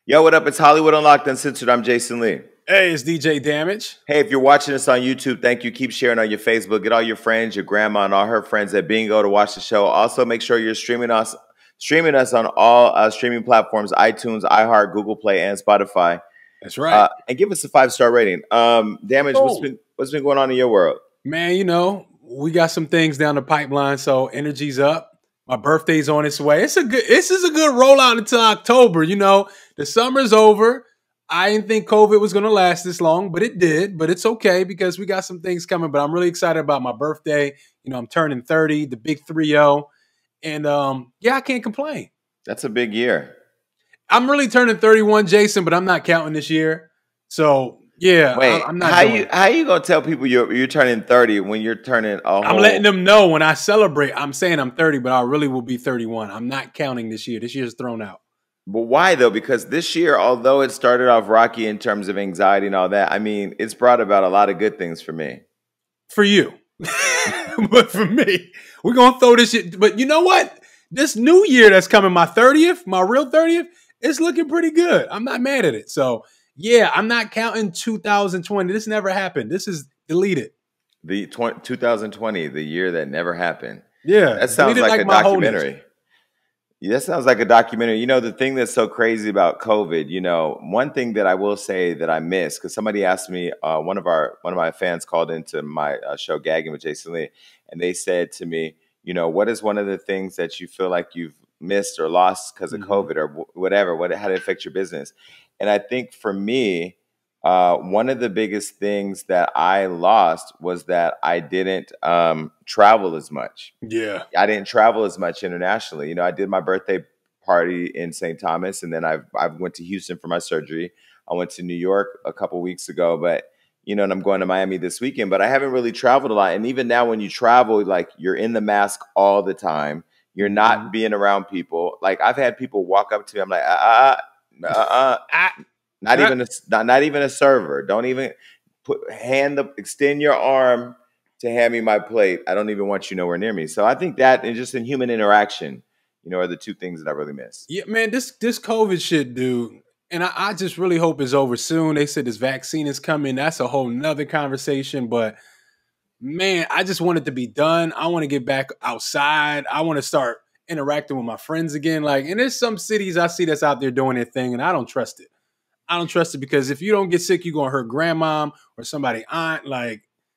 Yo, what up? It's Hollywood Unlocked Uncensored. I'm Jason Lee. Hey, it's DJ Damage. Hey, if you're watching us on YouTube, thank you. Keep sharing on your Facebook. Get all your friends, your grandma, and all her friends at Bingo to watch the show. Also, make sure you're streaming us on all streaming platforms: iTunes, iHeart, Google Play, and Spotify. That's right. And give us a 5-star rating. Damage. What's been going on in your world? Man, we got some things down the pipeline, so energy's up. My birthday's on its way. This is a good rollout until October. The summer's over. I didn't think COVID was going to last this long, but it did. But it's okay because we got some things coming. But I'm really excited about my birthday. I'm turning 30, the big 30. And I can't complain. That's a big year. I'm really turning 31, Jason, but I'm not counting this year. So yeah, wait, I'm not. How you gonna tell people you're turning 30 when you're turning a whole? I'm letting them know when I celebrate. I'm saying I'm 30, but I really will be 31. I'm not counting this year. This year's thrown out. But why though? Because this year, although it started off rocky in terms of anxiety and all that, I mean, it's brought about a lot of good things for me. For you, but for me, we're gonna throw this shit. But you know what? This new year that's coming, my 30th, my real 30th, it's looking pretty good. I'm not mad at it. So. Yeah, I'm not counting 2020. This never happened. This is deleted. The 2020, the year that never happened. Yeah. That sounds like a documentary. Yeah, that sounds like a documentary. The thing that's so crazy about COVID, one thing that I will say that I miss, because somebody asked me, one of my fans called into my show Gagging with Jason Lee, and they said to me, what is one of the things that you feel like you've missed or lost because of COVID or whatever? How did it affect your business? And I think for me, one of the biggest things that I lost was that I didn't travel as much. Yeah. I didn't travel as much internationally. I did my birthday party in St. Thomas, and then I went to Houston for my surgery. I went to New York a couple weeks ago, but and I'm going to Miami this weekend, but I haven't really traveled a lot. And even now when you travel, like you're in the mask all the time. You're not being around people. Like I've had people walk up to me. I'm like, not even a server. Don't even extend your arm to hand me my plate. I don't even want you nowhere near me. So I think that and just in human interaction, are the two things that I really miss. Yeah, man, this COVID shit, dude. And I just really hope it's over soon. They said this vaccine is coming. That's a whole nother conversation. But man, I just want it to be done. I want to get back outside. I want to start interacting with my friends again. And there's some cities I see that's out there doing their thing, and I don't trust it. I don't trust it because if you don't get sick, you're going to hurt grandmom or somebody aunt.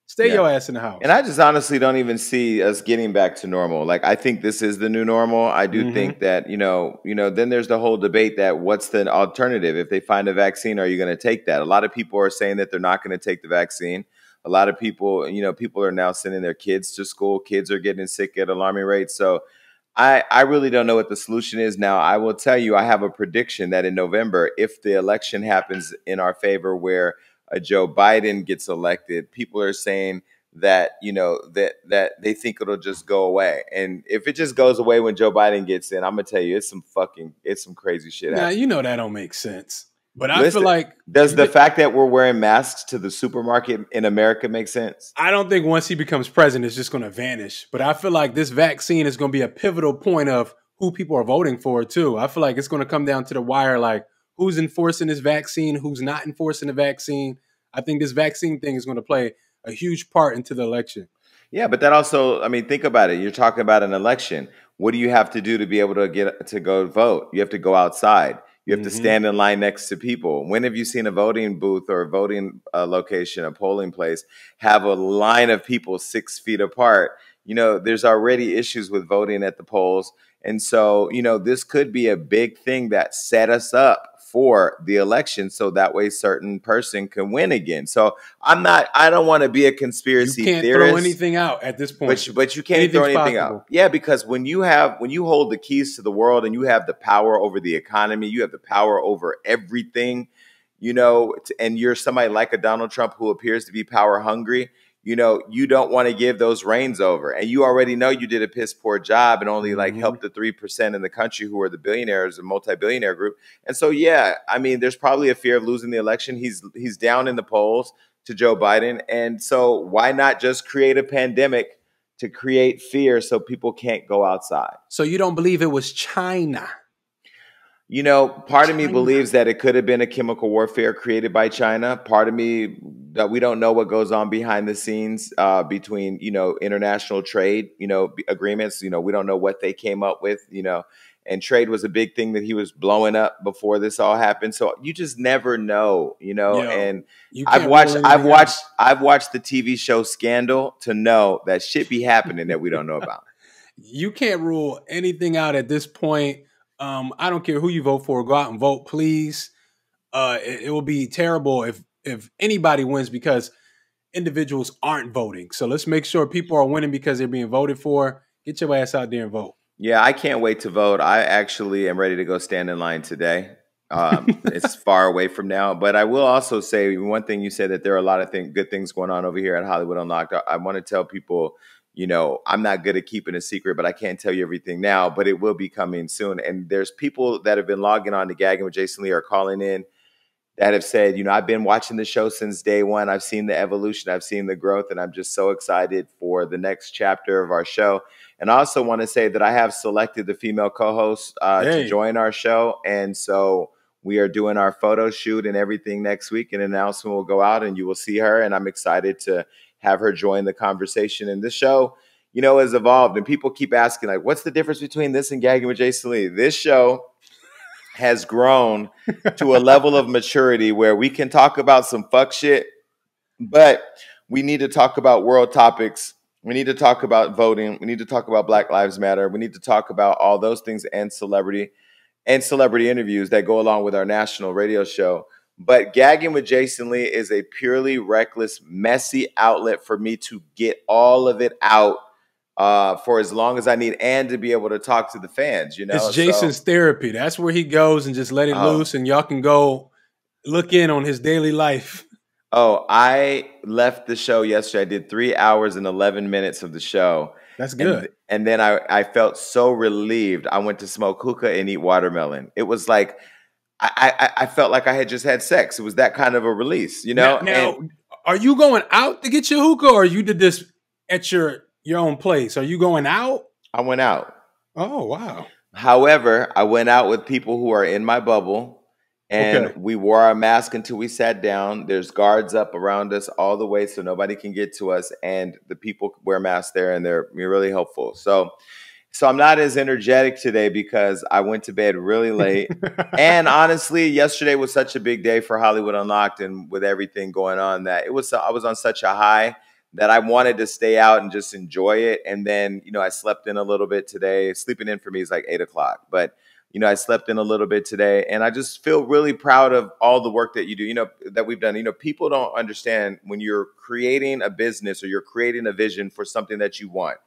Stay your ass in the house. And I just honestly don't even see us getting back to normal. I think this is the new normal. I do think that, then there's the whole debate that what's the alternative? If they find a vaccine, are you going to take that? A lot of people are saying that they're not going to take the vaccine. A lot of people, people are now sending their kids to school. Kids are getting sick at alarming rates. So I really don't know what the solution is now. I will tell you, I have a prediction that in November, if the election happens in our favor where Joe Biden gets elected, people are saying that, that they think it'll just go away. And if it just goes away when Joe Biden gets in, I'm going to tell you, it's some crazy shit. Now, that don't make sense. But I feel like... Does the fact that we're wearing masks to the supermarket in America make sense? I don't think once he becomes president, it's just going to vanish. But I feel like this vaccine is going to be a pivotal point of who people are voting for, too. I feel like it's going to come down to the wire, who's enforcing this vaccine, who's not enforcing the vaccine. I think this vaccine thing is going to play a huge part into the election. Yeah, but that also, think about it. You're talking about an election. What do you have to do to be able to go vote? You have to go outside. You have to stand in line next to people. When have you seen a voting booth or a voting location, a polling place, have a line of people 6 feet apart? There's already issues with voting at the polls. And so, this could be a big thing that set us up for the election so that way certain person can win again. So I don't want to be a conspiracy theorist. You can't throw anything out at this point. But you can't throw anything out. Yeah, because when you hold the keys to the world and you have the power over the economy, you have the power over everything, and you're somebody like a Donald Trump who appears to be power hungry, you don't want to give those reins over. And you already know you did a piss poor job and only helped the 3% in the country who are the billionaires, a multi-billionaire group. And so, there's probably a fear of losing the election. He's down in the polls to Joe Biden. And so why not just create a pandemic to create fear so people can't go outside? So you don't believe it was China? You know, part of me China. believes that it could have been a chemical warfare created by China. Part of me that we don't know what goes on behind the scenes between, you know, international trade, you know, agreements. You know, we don't know what they came up with, you know, and trade was a big thing that he was blowing up before this all happened. So you just never know, you know. Yo, And you can't rule I've anything out. watched, I've watched the TV show Scandal to know that shit be happening that we don't know about. You can't rule anything out at this point. I don't care who you vote for. Go out and vote, please. It will be terrible if anybody wins because individuals aren't voting. So let's make sure people are winning because they're being voted for. Get your ass out there and vote. Yeah, I can't wait to vote. I actually am ready to go stand in line today. It's far away from now, but I will also say one thing. You said that there are a lot of good things going on over here at Hollywood Unlocked. I want to tell people, you know, I'm not good at keeping a secret, but I can't tell you everything now, but it will be coming soon. And there's people that have been logging on to Gagging with Jason Lee or calling in that have said, you know, I've been watching the show since day one. I've seen the evolution, I've seen the growth, and I'm just so excited for the next chapter of our show. And I also want to say that I have selected the female co-host to Hey, join our show. And so we are doing our photo shoot and everything next week. An announcement will go out and you will see her. And I'm excited to have her join the conversation. And this show, you know, has evolved. And people keep asking, like, what's the difference between this and Gagging with Jason Lee? This show has grown to a level of maturity where we can talk about some fuck shit, but we need to talk about world topics. We need to talk about voting. We need to talk about Black Lives Matter. We need to talk about all those things and celebrity interviews that go along with our national radio show. But Gagging with Jason Lee is a purely reckless, messy outlet for me to get all of it out for as long as I need and to be able to talk to the fans, you it's know? So, Jason's therapy. That's where he goes and just let it oh, loose, and y'all can go look in on his daily life. oh, I left the show yesterday. I did 3 hours and 11 minutes of the show. That's good. And then I felt so relieved. I went to smoke hookah and eat watermelon. It was like I felt like I had just had sex. It was that kind of a release, you know? And Now, are you going out to get your hookah, or you did this at your own place? Are you going out? I went out. Oh wow. However, I went out with people who are in my bubble, and Okay. we wore our mask until we sat down. There's guards up around us all the way so nobody can get to us, and the people wear masks there, and they're really helpful. So I'm not as energetic today because I went to bed really late. And honestly, yesterday was such a big day for Hollywood Unlocked and with everything going on that I was on such a high that I wanted to stay out and just enjoy it. And then, you know, I slept in a little bit today. Sleeping in for me is like 8 o'clock, but you know, I slept in a little bit today, and I just feel really proud of all the work that you do, you know, that we've done. You know, people don't understand when you're creating a business or you're creating a vision for something that you want.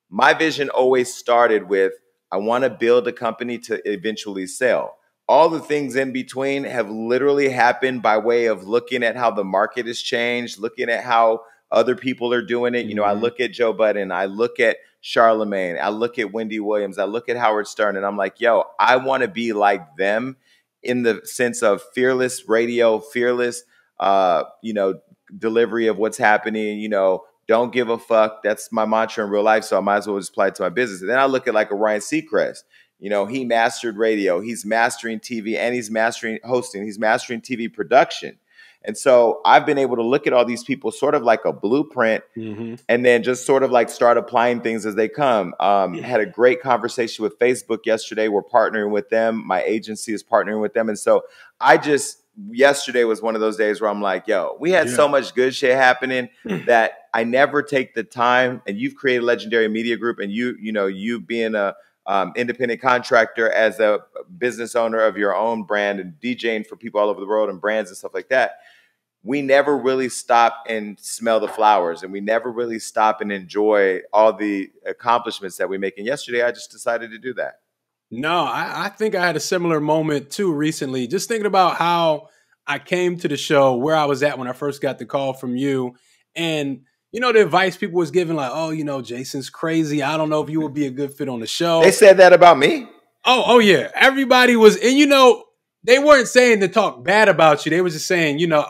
My vision always started with, I want to build a company to eventually sell. All the things in between have literally happened by way of looking at how the market has changed, looking at how other people are doing it. You know, I look at Joe Budden, I look at Charlemagne, I look at Wendy Williams, I look at Howard Stern, and I'm like, yo, I want to be like them in the sense of fearless radio, fearless, you know, delivery of what's happening, you know, don't give a fuck. That's my mantra in real life, so I might as well just apply it to my business. And then I look at like a Ryan Seacrest. You know, he mastered radio, he's mastering TV, and he's mastering hosting, he's mastering TV production. And so I've been able to look at all these people sort of like a blueprint and then just sort of like start applying things as they come. Had a great conversation with Facebook yesterday. We're partnering with them. My agency is partnering with them. And so yesterday was one of those days where I'm like, yo, we had so much good shit happening that I never take the time. And you've created a legendary media group, and you being a independent contractor as a business owner of your own brand and DJing for people all over the world and brands and stuff like that. We never really stop and smell the flowers, and we never really stop and enjoy all the accomplishments that we make. And yesterday, I just decided to do that. No, I think I had a similar moment too recently. Just thinking about how I came to the show, where I was at when I first got the call from you. And, you know, the advice people was giving, like, oh, you know, Jason's crazy. I don't know if you would be a good fit on the show. They said that about me? Oh yeah. Everybody was, and you know, they weren't saying to talk bad about you. They were just saying, you know,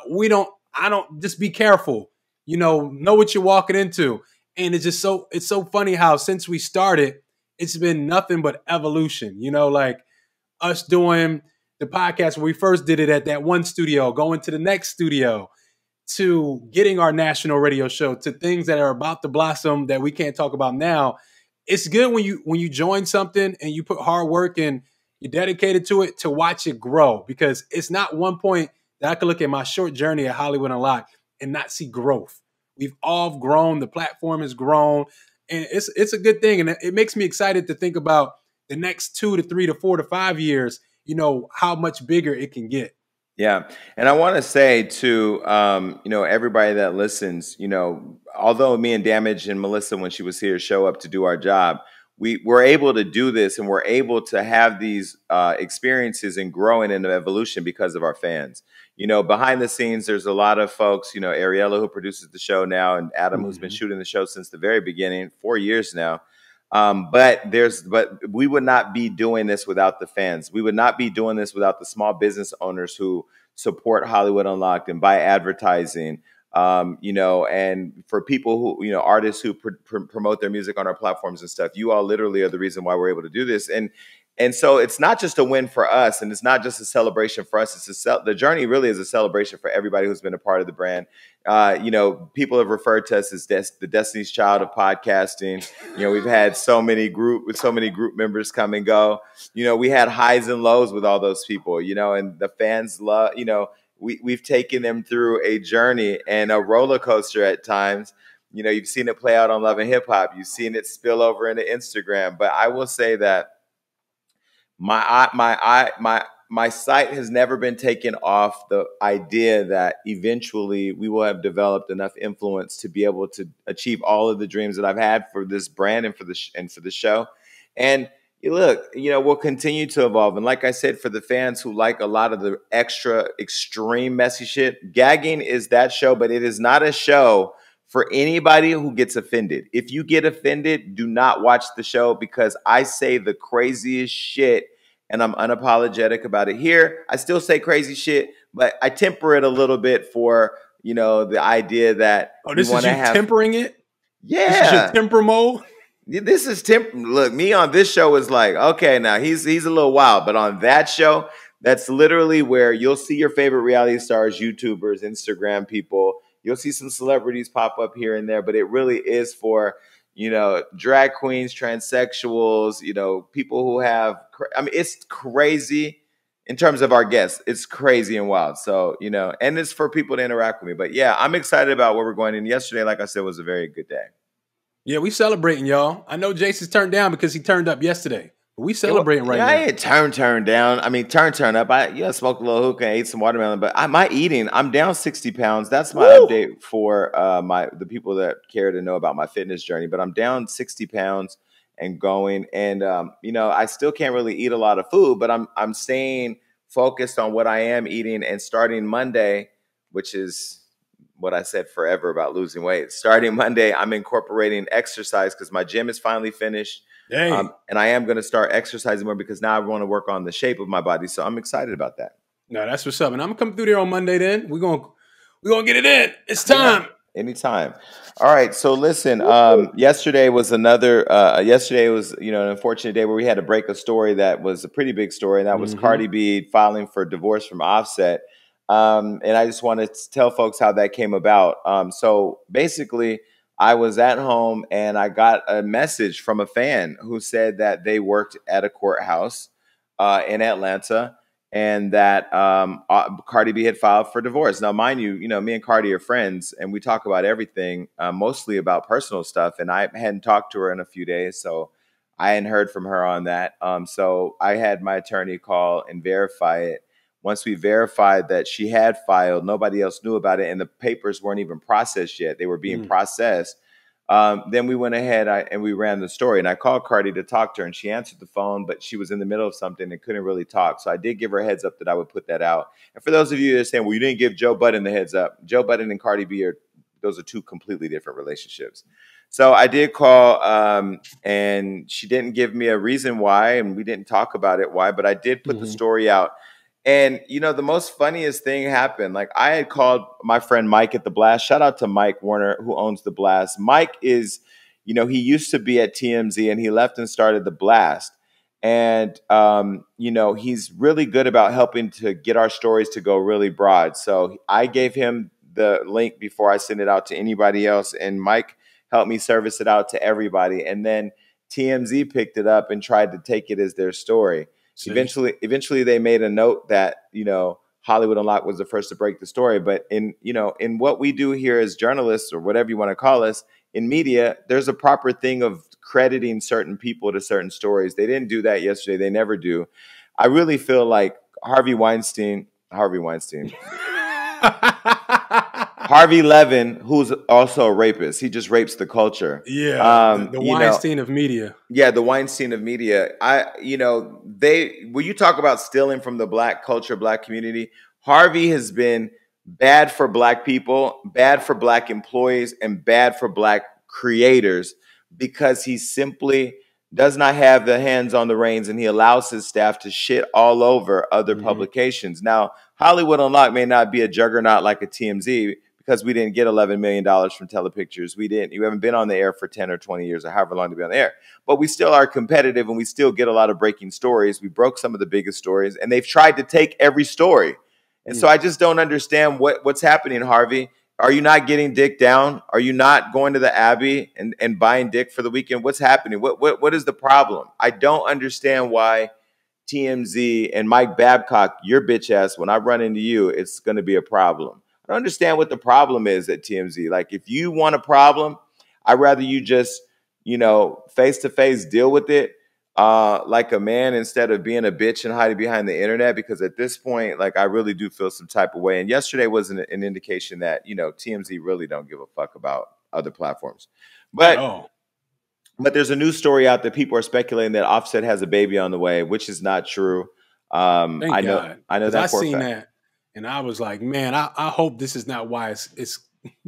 just be careful. You know what you're walking into. And it's so funny how since we started, it's been nothing but evolution. You know, like us doing the podcast when we first did it at that one studio, going to the next studio, to getting our national radio show, to things that are about to blossom that we can't talk about now. It's good when you join something and you put hard work and you're dedicated to it, to watch it grow, because it's not one point that I can look at my short journey at Hollywood Unlocked and not see growth. We've all grown. The platform has grown, and it's a good thing. And it makes me excited to think about the next 2 to 3 to 4 to 5 years, how much bigger it can get. Yeah. And I want to say to, everybody that listens, although me and Damage and Melissa, when she was here, show up to do our job, we're able to do this, and we're able to have these experiences and growing in the evolution because of our fans. Behind the scenes, there's a lot of folks, Ariella, who produces the show now, and Adam, who's been shooting the show since the very beginning, 4 years now. But we would not be doing this without the fans. We would not be doing this without the small business owners who support Hollywood Unlocked and buy advertising. And for people who, artists who promote their music on our platforms and stuff, you all literally are the reason why we're able to do this. And so it's not just a win for us, and it's not just a celebration for us. The journey really is a celebration for everybody who's been a part of the brand. People have referred to us as the Destiny's Child of podcasting. We've had so many group members come and go. We had highs and lows with all those people, and the fans love, we've taken them through a journey and a roller coaster at times. You've seen it play out on Love and Hip Hop. You've seen it spill over into Instagram. But I will say that my sight has never been taken off the idea that eventually we will have developed enough influence to be able to achieve all of the dreams that I've had for this brand and for the show. And look, we'll continue to evolve. And like I said, for the fans who like a lot of the extra extreme messy shit, Gagging is that show, but it is not a show for anybody who gets offended. If you get offended, do not watch the show, because I say the craziest shit and I'm unapologetic about it. Here, I still say crazy shit, but I temper it a little bit for, the idea that this is you tempering it? Yeah. This is your temper mode? This is Look, me on this show is like, okay, now he's a little wild, but on that show, that's literally where you'll see your favorite reality stars, YouTubers, Instagram people. You'll see some celebrities pop up here and there, but it really is for, drag queens, transsexuals, people who have, it's crazy in terms of our guests. It's crazy and wild. So, and it's for people to interact with me. But yeah, I'm excited about where we're going. And yesterday, like I said, was a very good day. Yeah, we celebrating, y'all. I know Jason's turned down because he turned up yesterday. But we celebrating right now. I ain't turned down. I mean, turn up. I smoked a little hookah and ate some watermelon. But my eating, I'm down 60 pounds. That's my update for the people that care to know about my fitness journey. But I'm down 60 pounds and going. And I still can't really eat a lot of food, but I'm staying focused on what I am eating. And starting Monday, which is what I said forever about losing weight. Starting Monday, I'm incorporating exercise because my gym is finally finished. And I am going to start exercising more because now I want to work on the shape of my body. So I'm excited about that. No, that's what's up. And I'm going to come through there on Monday then. We're going to get it in. It's time. Yeah, anytime. All right. So listen, yesterday was an unfortunate day where we had to break a story that was a pretty big story. And that was Cardi B filing for divorce from Offset. And I just want to tell folks how that came about. So basically, I was at home and I got a message from a fan who said that they worked at a courthouse in Atlanta and that Cardi B had filed for divorce. Now, mind you, me and Cardi are friends and we talk about everything, mostly about personal stuff. And I hadn't talked to her in a few days, so I hadn't heard from her on that. So I had my attorney call and verify it. Once we verified that she had filed, nobody else knew about it, and the papers weren't even processed yet. They were being processed. Then we went ahead and we ran the story. And I called Cardi to talk to her, and she answered the phone, but she was in the middle of something and couldn't really talk. So I did give her a heads up that I would put that out. And for those of you that are saying, well, you didn't give Joe Budden the heads up. Joe Budden and Cardi B those are two completely different relationships. So I did call, and she didn't give me a reason why, and we didn't talk about it why, but I did put the story out. And, the most funniest thing happened. Like, I had called my friend Mike at The Blast. Shout out to Mike Warner, who owns The Blast. Mike is, he used to be at TMZ and he left and started The Blast. And you know, he's really good about helping to get our stories to go really broad. So I gave him the link before I sent it out to anybody else, and Mike helped me service it out to everybody. And then TMZ picked it up and tried to take it as their story. See? Eventually, they made a note that, you know, Hollywood Unlocked was the first to break the story. But in, you know, in what we do here as journalists, or whatever you want to call us in media, there's a proper thing of crediting certain people to certain stories. They didn't do that yesterday. They never do. I really feel like Harvey Levin, who's also a rapist. He just rapes the culture. Yeah, the You know, Weinstein of media. yeah, the Weinstein of media. You know, when you talk about stealing from the black culture, black community, Harvey has been bad for black people, bad for black employees, and bad for black creators, because he simply does not have the hands on the reins, and he allows his staff to shit all over other publications. Now, Hollywood Unlocked may not be a juggernaut like a TMZ, because we didn't get $11 million from Telepictures. You haven't been on the air for 10 or 20 years or however long to be on the air. But we still are competitive, and we still get a lot of breaking stories. We broke some of the biggest stories, and they've tried to take every story. And so I just don't understand what's happening, Harvey. Are you not getting dick down? Are you not going to the Abbey and buying dick for the weekend? What's happening? What is the problem? I don't understand why TMZ and Mike Babcock, your bitch ass, when I run into you, it's going to be a problem. I don't understand what the problem is at TMZ. Like, if you want a problem, I'd rather you just, you know, face to face deal with it like a man, instead of being a bitch and hiding behind the internet. Because at this point, like, I really do feel some type of way. And yesterday was an indication that, you know, TMZ really don't give a fuck about other platforms. But there's a news story out that people are speculating that Offset has a baby on the way, which is not true. Thank God. I know that for a seen fact. that, and I was like, man, I hope this is not why it's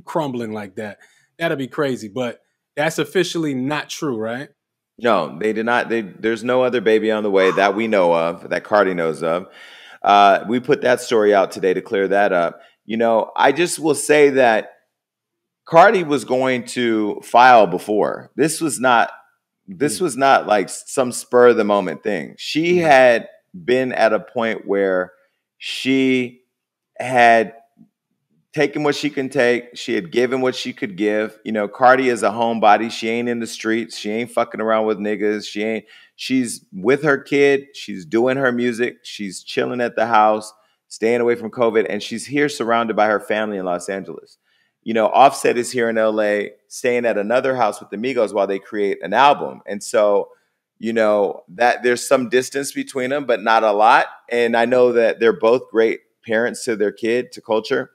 crumbling like that. That'd be crazy. But that's officially not true, right? No, they did not. There's no other baby on the way that we know of, that Cardi knows of. We put that story out today to clear that up. You know, I just will say that Cardi was going to file before. This was not like some spur of the moment thing. She had been at a point where she had taken what she can take. She had given what she could give. You know, Cardi is a homebody. She ain't in the streets. She ain't fucking around with niggas. She's with her kid. She's doing her music. She's chilling at the house, staying away from COVID. And she's here surrounded by her family in Los Angeles. You know, Offset is here in LA, staying at another house with the Migos while they create an album. And so, you know, that there's some distance between them, but not a lot. And I know that they're both great parents to their kid, to culture.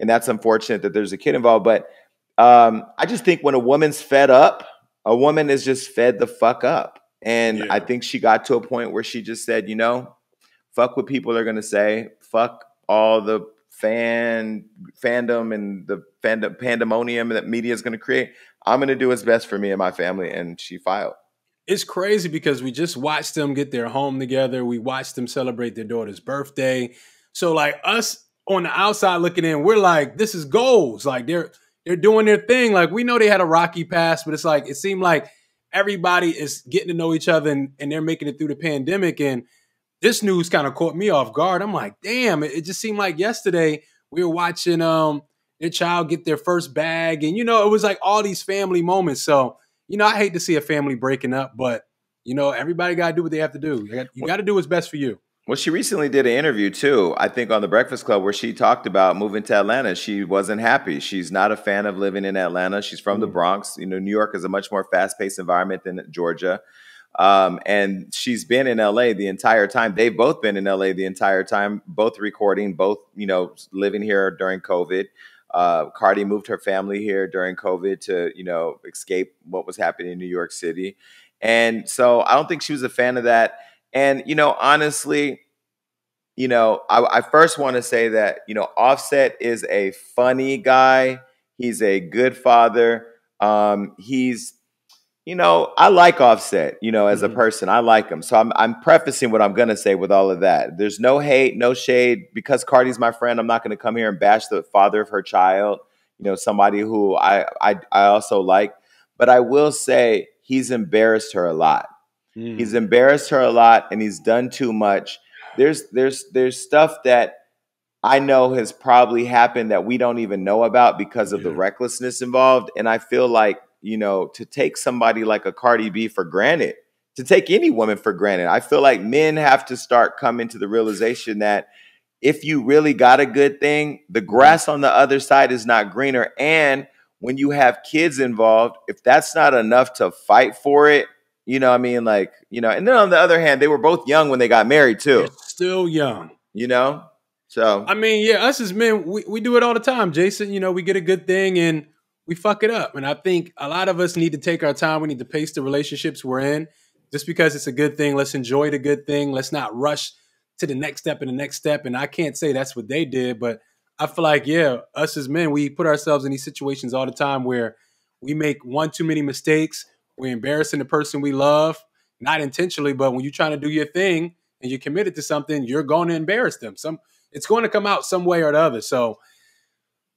And that's unfortunate that there's a kid involved. But I just think when a woman's fed up, a woman is just fed the fuck up. And I think she got to a point where she just said, you know, fuck what people are going to say. Fuck all the fandom and the pandemonium that media is going to create. I'm going to do what's best for me and my family. And she filed. It's crazy because we just watched them get their home together. We watched them celebrate their daughter's birthday. So like us on the outside looking in, we're like, this is goals. Like they're doing their thing. Like we know they had a rocky past, but it's like, it seemed like everybody is getting to know each other and they're making it through the pandemic. And this news kind of caught me off guard. I'm like, damn, it just seemed like yesterday we were watching their child get their first bag. And, you know, it was like all these family moments. So, you know, I hate to see a family breaking up, but, you know, everybody got to do what they have to do. You got to do what's best for you. Well, she recently did an interview, too, I think on The Breakfast Club, where she talked about moving to Atlanta. She wasn't happy. She's not a fan of living in Atlanta. She's from the Bronx. You know, New York is a much more fast-paced environment than Georgia. And she's been in LA the entire time. They've both been in LA the entire time, both recording, both, you know, living here during COVID. Cardi moved her family here during COVID to, you know, escape what was happening in New York City. And so I don't think she was a fan of that. And, you know, honestly, you know, I first want to say that, you know, Offset is a funny guy. He's a good father. He's, you know, I like Offset, you know, as a person. I like him. So I'm prefacing what I'm going to say with all of that. There's no hate, no shade. Because Cardi's my friend, I'm not going to come here and bash the father of her child, you know, somebody who I also like. But I will say he's embarrassed her a lot. He's embarrassed her a lot, and he's done too much. There's stuff that I know has probably happened that we don't even know about because of the recklessness involved. And I feel like, you know, to take somebody like a Cardi B for granted, to take any woman for granted, I feel like men have to start coming to the realization that if you really got a good thing, the grass on the other side is not greener. And when you have kids involved, if that's not enough to fight for it, you know what I mean? Like, you know, and then on the other hand, they were both young when they got married They're too, still young. you know? So, I mean, yeah, us as men, we do it all the time, Jason. You know, we get a good thing and we fuck it up. And I think a lot of us need to take our time. We need to pace the relationships we're in. Just because it's a good thing, let's enjoy the good thing. Let's not rush to the next step and the next step. And I can't say that's what they did, but I feel like, yeah, us as men, we put ourselves in these situations all the time where we make one too many mistakes. We're embarrassing the person we love, not intentionally, but when you're trying to do your thing and you're committed to something, you're going to embarrass them. It's going to come out some way or the other. So,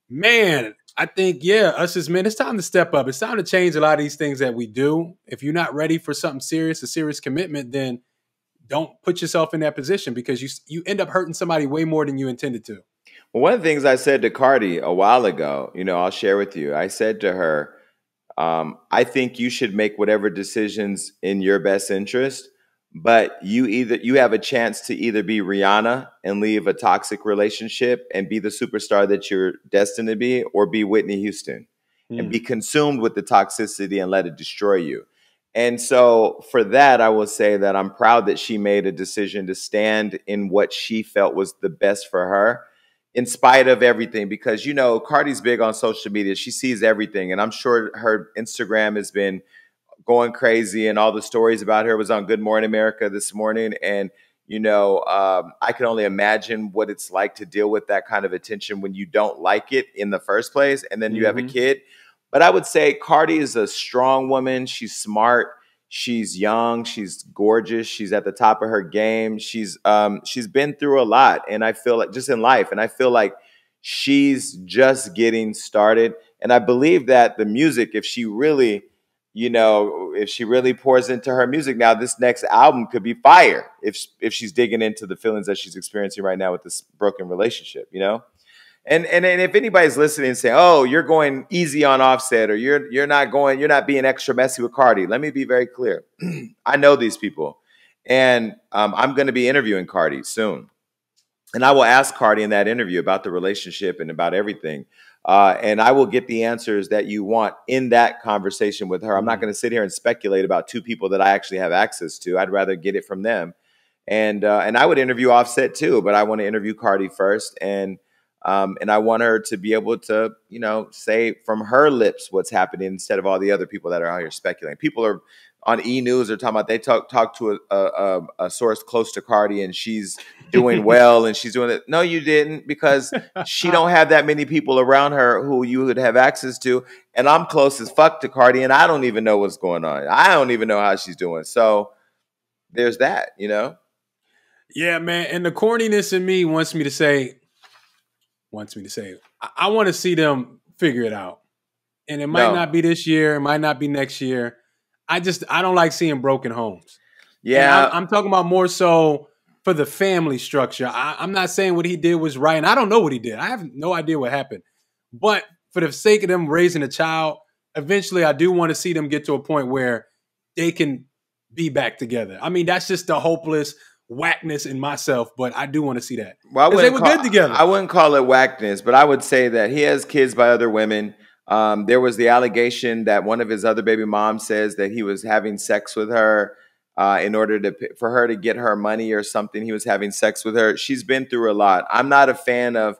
man, I think, yeah, us as men, it's time to step up. It's time to change a lot of these things that we do. If you're not ready for something serious, a serious commitment, then don't put yourself in that position because you end up hurting somebody way more than you intended to. well, one of the things I said to Cardi a while ago, you know, I'll share with you. I said to her, I think you should make whatever decisions in your best interest, but you have a chance to either be Rihanna and leave a toxic relationship and be the superstar that you're destined to be, or be Whitney Houston and be consumed with the toxicity and let it destroy you. And so for that, I will say that I'm proud that she made a decision to stand in what she felt was the best for her in spite of everything, because, you know, Cardi's big on social media. She sees everything. And I'm sure her Instagram has been going crazy, and all the stories about her was on Good Morning America this morning. And, you know, I can only imagine what it's like to deal with that kind of attention when you don't like it in the first place. And then you have a kid. But I would say Cardi is a strong woman. She's smart. She's young. She's gorgeous. She's at the top of her game. She's been through a lot, and I feel like just in life, and I feel like she's just getting started. And I believe that the music, if she really, you know, if she really pours into her music now, this next album could be fire. If she's digging into the feelings that she's experiencing right now with this broken relationship, you know. And if anybody's listening and saying, "Oh, you're going easy on Offset," or you're not being extra messy with Cardi," let me be very clear. I know these people, and I'm going to be interviewing Cardi soon, and I will ask Cardi in that interview about the relationship and about everything, and I will get the answers that you want in that conversation with her. I'm not going to sit here and speculate about two people that I actually have access to. I'd rather get it from them, and I would interview Offset too, but I want to interview Cardi first. And I want her to be able to, you know, say from her lips what's happening instead of all the other people that are out here speculating. People are on E! News are talking about they talk to a source close to Cardi, and she's doing well and she's doing it. No, you didn't, because she don't have that many people around her who you would have access to. And I'm close as fuck to Cardi, and I don't even know what's going on. I don't even know how she's doing. So there's that, you know? Yeah, man. And the corniness in me wants me to say, I want to see them figure it out. And it might not be this year, it might not be next year. I don't like seeing broken homes. Yeah. And I'm talking about more so for the family structure. I'm not saying what he did was right, and I don't know what he did. I have no idea what happened. But for the sake of them raising a child, eventually I do want to see them get to a point where they can be back together. I mean, that's just the hopeless whackness in myself, but I do want to see that. Well, Because they were good together. I wouldn't call it whackness, but I would say that he has kids by other women. There was the allegation that one of his other baby moms says that he was having sex with her in order for her to get her money or something. He was having sex with her. She's been through a lot. I'm not a fan of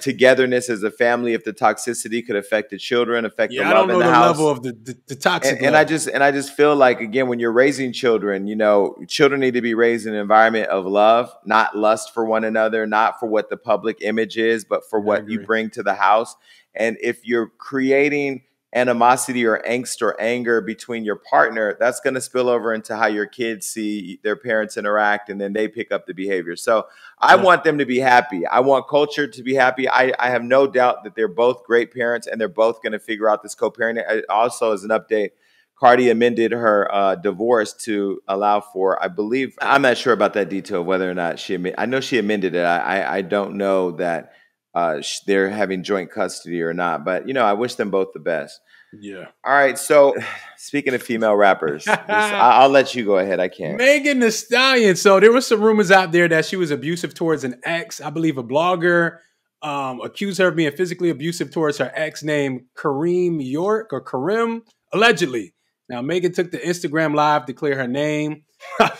togetherness as a family if the toxicity could affect the children, affect the love in the house. I don't know the level of the toxic. And I just feel like, again, when you're raising children, you know, children need to be raised in an environment of love, not lust for one another, not for what the public image is, but for what you bring to the house. And if you're creating animosity or angst or anger between your partner, that's going to spill over into how your kids see their parents interact, and then they pick up the behavior. So I want them to be happy. I want culture to be happy. I have no doubt that they're both great parents, and they're both going to figure out this co-parenting. Also, as an update, Cardi amended her divorce to allow for, I believe, I'm not sure about that detail, whether or not I know she amended it. I don't know that they're having joint custody or not, but I wish them both the best. Yeah. All right. So speaking of female rappers, I'll let you go ahead. I can't. Megan Thee Stallion. So there were some rumors out there that she was abusive towards an ex. I believe a blogger accused her of being physically abusive towards her ex named Karim, allegedly. Now, Megan took the Instagram live to clear her name.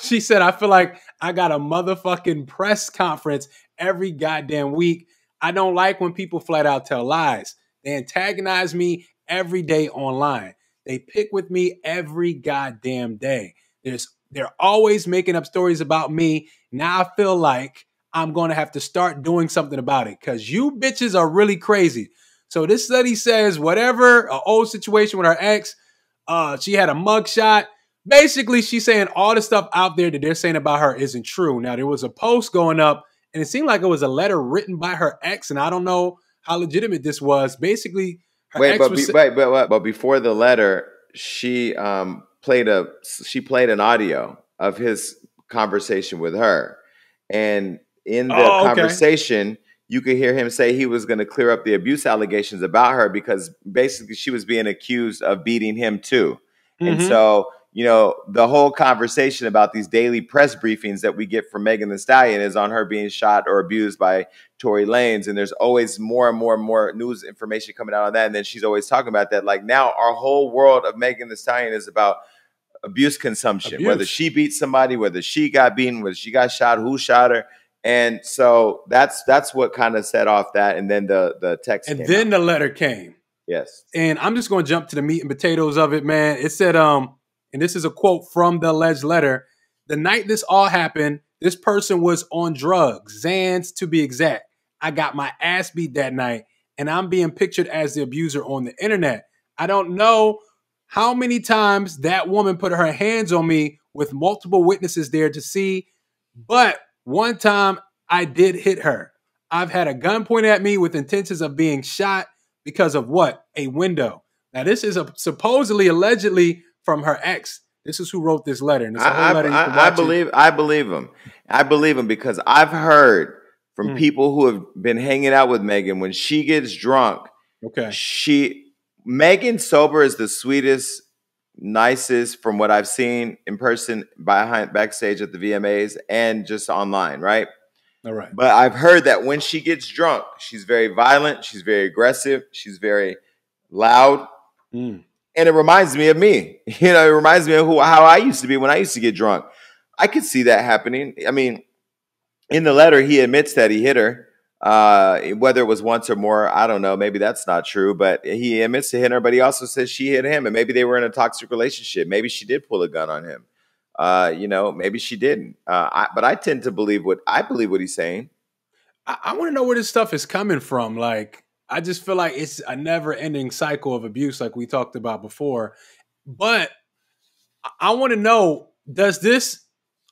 She said, I feel like I got a motherfucking press conference every goddamn week. I don't like when people flat out tell lies. They antagonize me every day online. They pick with me every goddamn day. They're always making up stories about me. Now I feel like I'm going to have to start doing something about it because you bitches are really crazy. So this study says whatever, an old situation with her ex, she had a mugshot. Basically, she's saying all the stuff out there that they're saying about her isn't true. Now, there was a post going up, and it seemed like it was a letter written by her ex, and I don't know how legitimate this was. Basically, her ex was... But before the letter, she played an audio of his conversation with her, and in the conversation, you could hear him say he was going to clear up the abuse allegations about her because basically she was being accused of beating him too. And so, the whole conversation about these daily press briefings that we get from Megan Thee Stallion is on her being shot or abused by Tory Lanez. And there's always more and more and more news information coming out on that. And then she's always talking about that. Like now our whole world of Megan Thee Stallion is about abuse consumption, whether she beat somebody, whether she got beaten, whether she got shot, who shot her. And so that's what kind of set off that. And then the text and then the letter came. Yes. And I'm just going to jump to the meat and potatoes of it, man. It said, and this is a quote from the alleged letter. The night this all happened, this person was on drugs, Xans to be exact. I got my ass beat that night, and I'm being pictured as the abuser on the internet. I don't know how many times that woman put her hands on me with multiple witnesses there to see, but one time I did hit her. I've had a gun pointed at me with intentions of being shot because of what? A window. Now, this is supposedly, allegedly from her ex. This is who wrote this letter. And it's a whole letter. I believe him. I believe him because I've heard from people who have been hanging out with Megan when she gets drunk. Okay. Megan sober is the sweetest, nicest from what I've seen in person backstage at the VMAs and just online, right? All right. But I've heard that when she gets drunk, she's very violent, she's very aggressive, she's very loud. And it reminds me of me. It reminds me of how I used to be when I used to get drunk. I could see that happening. I mean, in the letter, he admits that he hit her. Whether it was once or more, I don't know. Maybe that's not true, but he admits to hitting her, but he also says she hit him, and maybe they were in a toxic relationship. Maybe she did pull a gun on him. Maybe she didn't. But I tend to believe what he's saying. I want to know where this stuff is coming from. Like, I just feel like it's a never-ending cycle of abuse, like we talked about before. But I want to know, does this,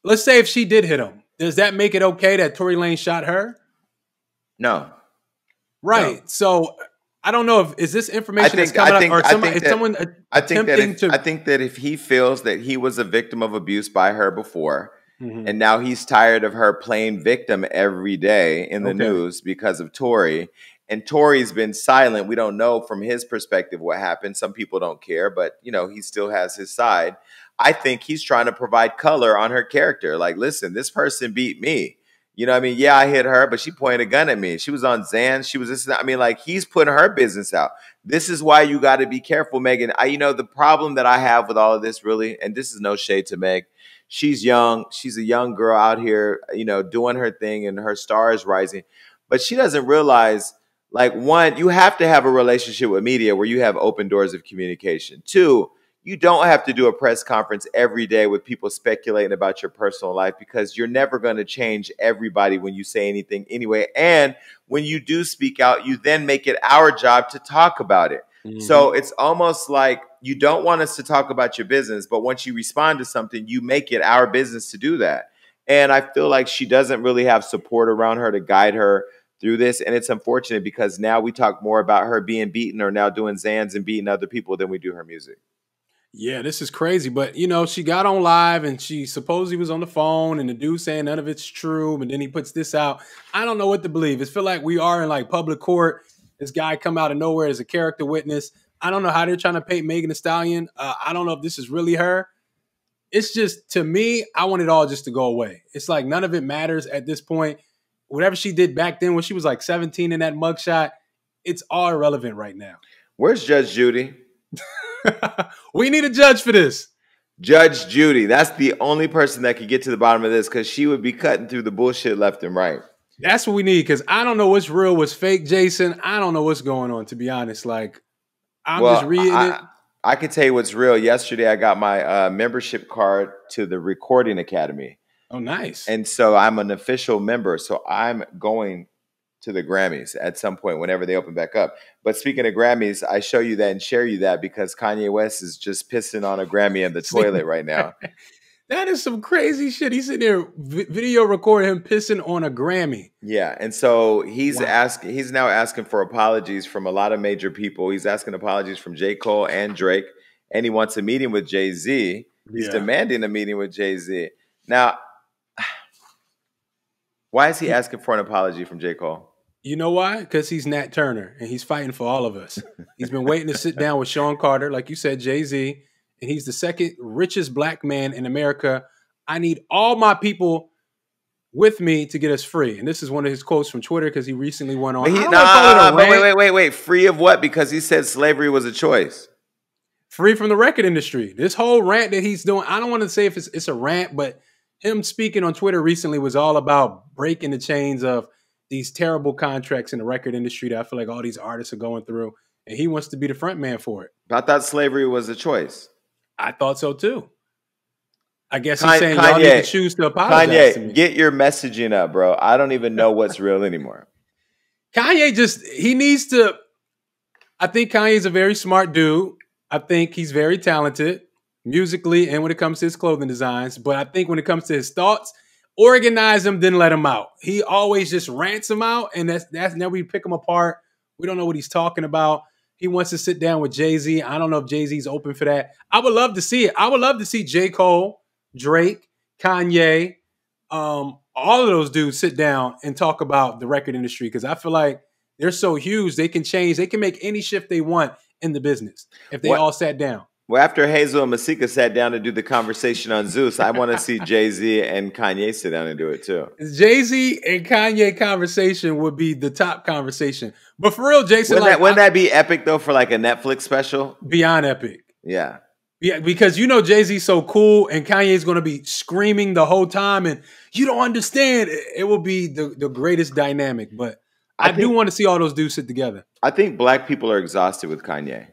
let's say if she did hit him, does that make it okay that Tory Lanez shot her? No. Right. No. So I don't know if is this information that's coming up or someone attempting to. I think that if he feels that he was a victim of abuse by her before, and now he's tired of her playing victim every day in the news because of Tory, and Tory's been silent. We don't know from his perspective what happened. Some people don't care, but he still has his side. I think he's trying to provide color on her character. Like, listen, this person beat me. You know what I mean? Yeah, I hit her, but she pointed a gun at me. She was on Xans. She was this. I mean, like, he's putting her business out. This is why you got to be careful, Megan. The problem that I have with all of this, really, and this is no shade to Meg. She's young. She's a young girl out here, doing her thing, and her star is rising. But she doesn't realize, like, one, you have to have a relationship with media where you have open doors of communication. Two, you don't have to do a press conference every day with people speculating about your personal life because you're never going to change everybody when you say anything anyway. And when you do speak out, you then make it our job to talk about it. So it's almost like you don't want us to talk about your business, but once you respond to something, you make it our business to do that. And I feel like she doesn't really have support around her to guide her through this. And it's unfortunate because now we talk more about her being beaten or now doing Xans and beating other people than we do her music. Yeah, this is crazy. But, she got on live and she supposedly was on the phone and the dude saying none of it's true. But then he puts this out. I don't know what to believe. It feel like we are in like public court. This guy come out of nowhere as a character witness. I don't know how they're trying to paint Megan Thee Stallion. I don't know if this is really her. It's just, to me, I want it all just to go away. It's like none of it matters at this point. Whatever she did back then when she was like 17 in that mugshot, it's all irrelevant right now. Where's Judge Judy? We need a judge for this. Judge Judy. That's the only person that could get to the bottom of this because she would be cutting through the bullshit left and right. That's what we need because I don't know what's real, what's fake, Jason. I don't know what's going on, to be honest. Like, I'm just reading it. I can tell you what's real. Yesterday, I got my membership card to the Recording Academy. Oh, nice. And so I'm an official member. So I'm going to the Grammys at some point whenever they open back up. But speaking of Grammys, I show you that and share you that because Kanye West is just pissing on a Grammy in the toilet right now. That is some crazy shit. He's sitting there video recording him pissing on a Grammy. Yeah, and so he's now asking for apologies from a lot of major people. He's asking apologies from J. Cole and Drake, and he wants a meeting with Jay-Z. He's demanding a meeting with Jay-Z. Now, why is he asking for an apology from J. Cole? You know why? Because he's Nat Turner, and he's fighting for all of us. He's been waiting to sit down with Sean Carter, like you said, Jay-Z, and he's the second richest black man in America. I need all my people with me to get us free. And this is one of his quotes from Twitter because he recently went on. Wait. Free of what? Because he said slavery was a choice. Free from the record industry. This whole rant that he's doing, I don't want to say if it's a rant, but him speaking on Twitter recently was all about breaking the chains of these terrible contracts in the record industry that I feel like all these artists are going through. And he wants to be the front man for it. I thought slavery was a choice. I thought so too. I guess he's saying y'all need to choose to apologize to me. Get your messaging up, bro. I don't even know what's real anymore. Kanye he needs to, I think Kanye's a very smart dude. I think he's very talented musically and when it comes to his clothing designs. But I think when it comes to his thoughts, organize him, then let him out. He always just rants him out, and that's now we pick him apart. We don't know what he's talking about. He wants to sit down with Jay-Z. I don't know if Jay-Z's open for that. I would love to see it. I would love to see J. Cole, Drake, Kanye, all of those dudes sit down and talk about the record industry because I feel like they're so huge. They can change. They can make any shift they want in the business if they all sat down. Well, after Hazel and Masika sat down to do the conversation on Zeus, I want to see Jay-Z and Kanye sit down and do it too. Jay-Z and Kanye conversation would be the top conversation. But for real, Jason, wouldn't that be epic though for like a Netflix special? Beyond epic. Yeah. Yeah, because Jay-Z's so cool and Kanye's going to be screaming the whole time and you don't understand. It will be the greatest dynamic. But I do want to see all those dudes sit together. I think black people are exhausted with Kanye.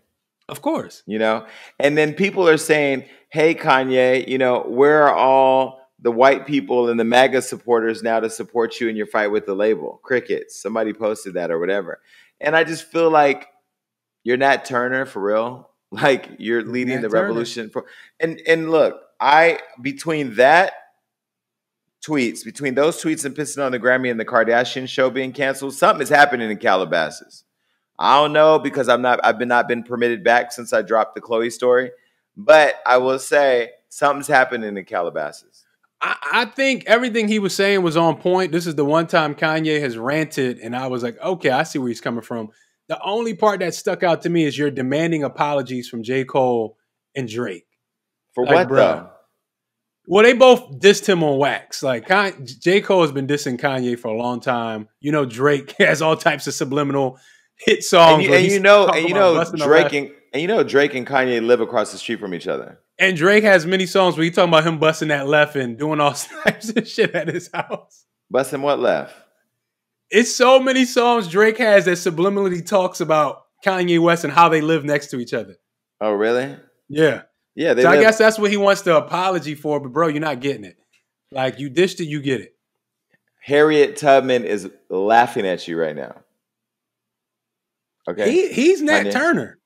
Of course. And then people are saying, hey, Kanye, where are all the white people and the MAGA supporters now to support you in your fight with the label? Crickets. Somebody posted that or whatever. And I just feel like you're Nat Turner for real. Like you're leading the revolution. And look, between those tweets and pissing on the Grammy and the Kardashian show being canceled, something is happening in Calabasas. I don't know because I've not been permitted back since I dropped the Chloe story. But I will say something's happening in Calabasas. I think everything he was saying was on point. This is the one time Kanye has ranted, and I was like, okay, I see where he's coming from. The only part that stuck out to me is you're demanding apologies from J. Cole and Drake. For what, though? Well, they both dissed him on wax. Like J. Cole has been dissing Kanye for a long time. Drake has all types of subliminal hit songs. Drake and Kanye live across the street from each other. And Drake has many songs where he's talking about him busting that left and doing all types of shit at his house. Busting what left? It's so many songs Drake has that subliminally talks about Kanye West and how they live next to each other. Oh, really? Yeah. Yeah. I guess that's what he wants the apology for, but bro, you're not getting it. Like you dished it, you get it. Harriet Tubman is laughing at you right now. Okay. He's Nat Turner.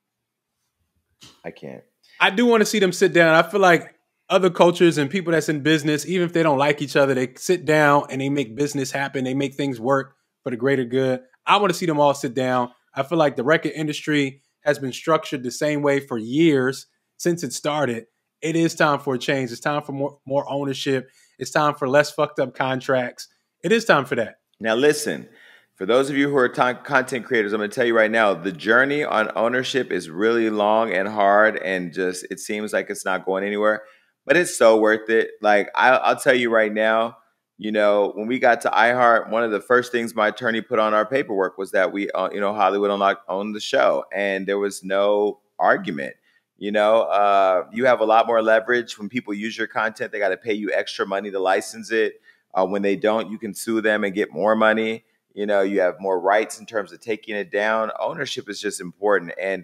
I can't. I do want to see them sit down. I feel like other cultures and people that's in business, even if they don't like each other, they sit down and they make business happen. They make things work for the greater good. I want to see them all sit down. I feel like the record industry has been structured the same way for years. since it started, it is time for a change. It's time for more ownership. It's time for less fucked up contracts. It is time for that. Now, listen, for those of you who are content creators, I'm going to tell you right now, the journey on ownership is really long and hard, and just it seems like it's not going anywhere, but it's so worth it. Like, I'll tell you right now, you know, when we got to iHeart, one of the first things my attorney put on our paperwork was that we, you know, Hollywood Unlocked owned the show, and there was no argument. You know, you have a lot more leverage when people use your content. They got to pay you extra money to license it. When they don't, you can sue them and get more money. You know, you have more rights in terms of taking it down. Ownership is just important. And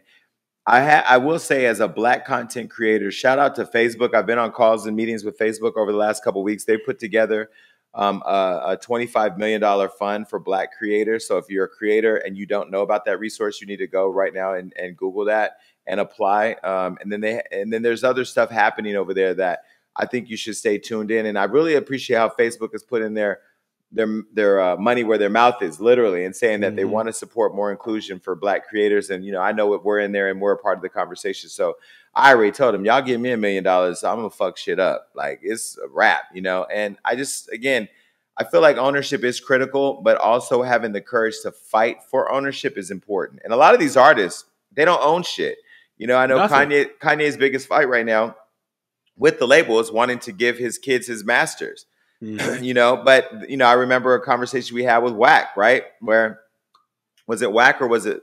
I will say, as a Black content creator, shout out to Facebook. I've been on calls and meetings with Facebook over the last couple of weeks. They put together a $25 million fund for Black creators. So if you're a creator and you don't know about that resource, you need to go right now and Google that and apply. And then there's other stuff happening over there that I think you should stay tuned in. And I really appreciate how Facebook has put in their money where their mouth is, literally, and saying that they want to support more inclusion for Black creators. And, you know, I know we're in there and we're a part of the conversation. So I already told them, y'all give me $1 million, I'm going to fuck shit up. Like, it's a wrap, you know? And I just, again, I feel like ownership is critical, but also having the courage to fight for ownership is important. And a lot of these artists, they don't own shit. You know, I know Kanye's biggest fight right now with the label is wanting to give his kids his masters. You know, but, you know, I remember a conversation we had with Wack, right? Where, was it Wack or was it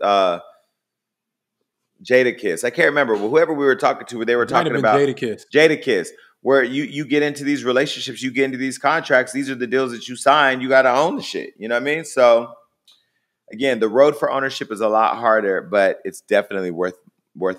Jadakiss? I can't remember. Well, whoever we were talking to, they were talking about Jadakiss, where you get into these relationships, you get into these contracts. These are the deals that you sign. You got to own the shit. You know what I mean? So again, the road for ownership is a lot harder, but it's definitely worth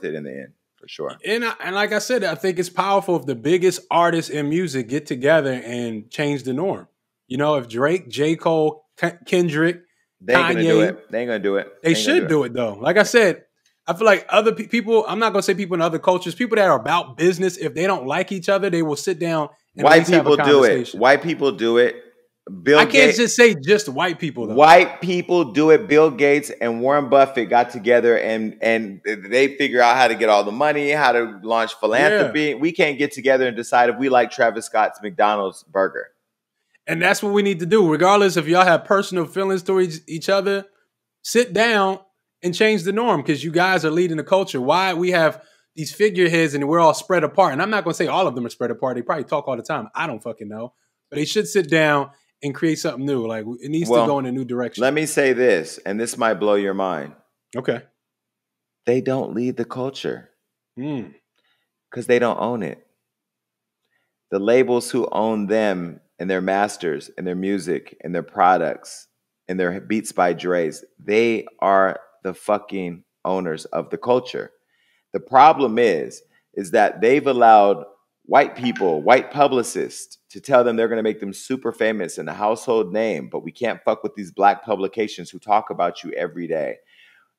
it in the end. For sure. And like I said, I think it's powerful if the biggest artists in music get together and change the norm. You know, if Drake, J. Cole, Kendrick, they ain't gonna do it. They ain't gonna do it. They should do it though. Like I said, I feel like other people, I'm not gonna say people in other cultures, people that are about business, if they don't like each other, they will sit down and white people do it. White people do it. I can't just say just white people, though. White people do it. Bill Gates and Warren Buffett got together and they figure out how to get all the money, how to launch philanthropy. Yeah. We can't get together and decide if we like Travis Scott's McDonald's burger. And that's what we need to do. Regardless if y'all have personal feelings towards each other, sit down and change the norm, because you guys are leading the culture. Why we have these figureheads and we're all spread apart. And I'm not going to say all of them are spread apart. They probably talk all the time. I don't fucking know. But they should sit down and create something new. Like, it needs to go in a new direction. Let me say this, and this might blow your mind. Okay. They don't lead the culture because they don't own it. The labels who own them and their masters and their music and their products and their Beats by Dre's, they are the fucking owners of the culture. The problem is that they've allowed white people, white publicists, to tell them they're going to make them super famous and a household name, but we can't fuck with these Black publications who talk about you every day.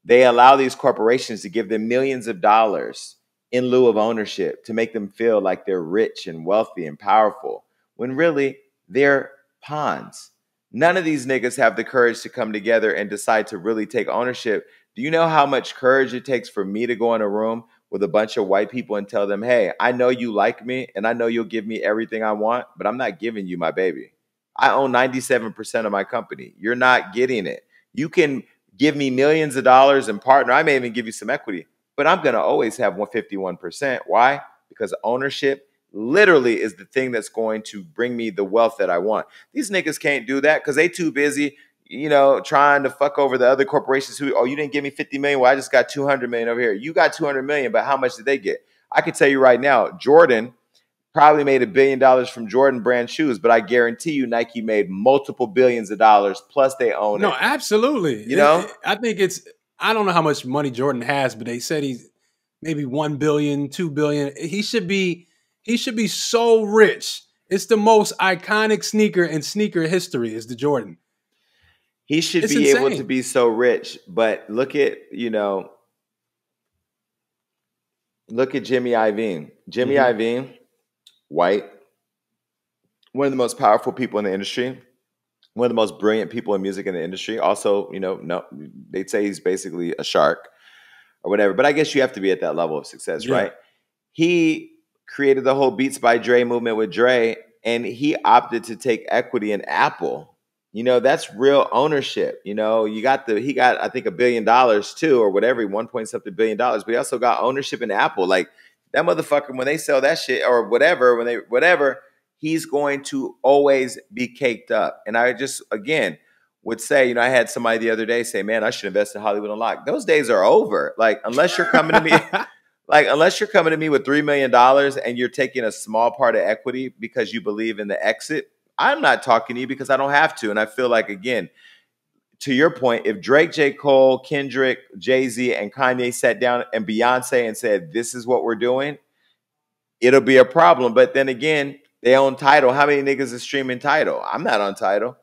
They allow these corporations to give them millions of dollars in lieu of ownership to make them feel like they're rich and wealthy and powerful, when really they're pawns. None of these niggas have the courage to come together and decide to really take ownership. Do you know how much courage it takes for me to go in a room with a bunch of white people and tell them, hey, I know you like me and I know you'll give me everything I want, but I'm not giving you my baby. I own 97% of my company. You're not getting it. You can give me millions of dollars and partner. I may even give you some equity, but I'm going to always have 51%. Why? Because ownership literally is the thing that's going to bring me the wealth that I want. These niggas can't do that because they too busy, you know, trying to fuck over the other corporations who, oh, you didn't give me 50 million. Well, I just got 200 million over here. You got 200 million, but how much did they get? I can tell you right now, Jordan probably made $1 billion from Jordan brand shoes, but I guarantee you Nike made multiple billions of dollars, plus they own it. No, absolutely. You know? I think I don't know how much money Jordan has, but they said he's maybe 1 billion, 2 billion. He should be so rich. It's the most iconic sneaker in sneaker history is the Jordan. He should be able to be so rich, but look at Jimmy Iovine. Jimmy Iovine, white, one of the most powerful people in the industry, one of the most brilliant people in music in the industry. Also, no, they'd say he's basically a shark or whatever, but I guess you have to be at that level of success, right? he created the whole Beats by Dre movement with Dre, and he opted to take equity in Apple. That's real ownership. He got I think $1 billion too, or whatever, 1 point something billion dollars. But he also got ownership in Apple. Like that motherfucker, when they sell that shit or whatever, he's going to always be caked up. And I just again would say, I had somebody the other day say, "Man, I should invest in Hollywood Unlocked." Those days are over. Like unless you're coming to me. Unless you're coming to me with $3 million and you're taking a small part of equity because you believe in the exit, I'm not talking to you because I don't have to. And I feel like, again, to your point, if Drake, J. Cole, Kendrick, Jay-Z, and Kanye sat down and Beyonce and said, this is what we're doing, it'll be a problem. But then again, they own Tidal. How many niggas is streaming Tidal? I'm not on Tidal.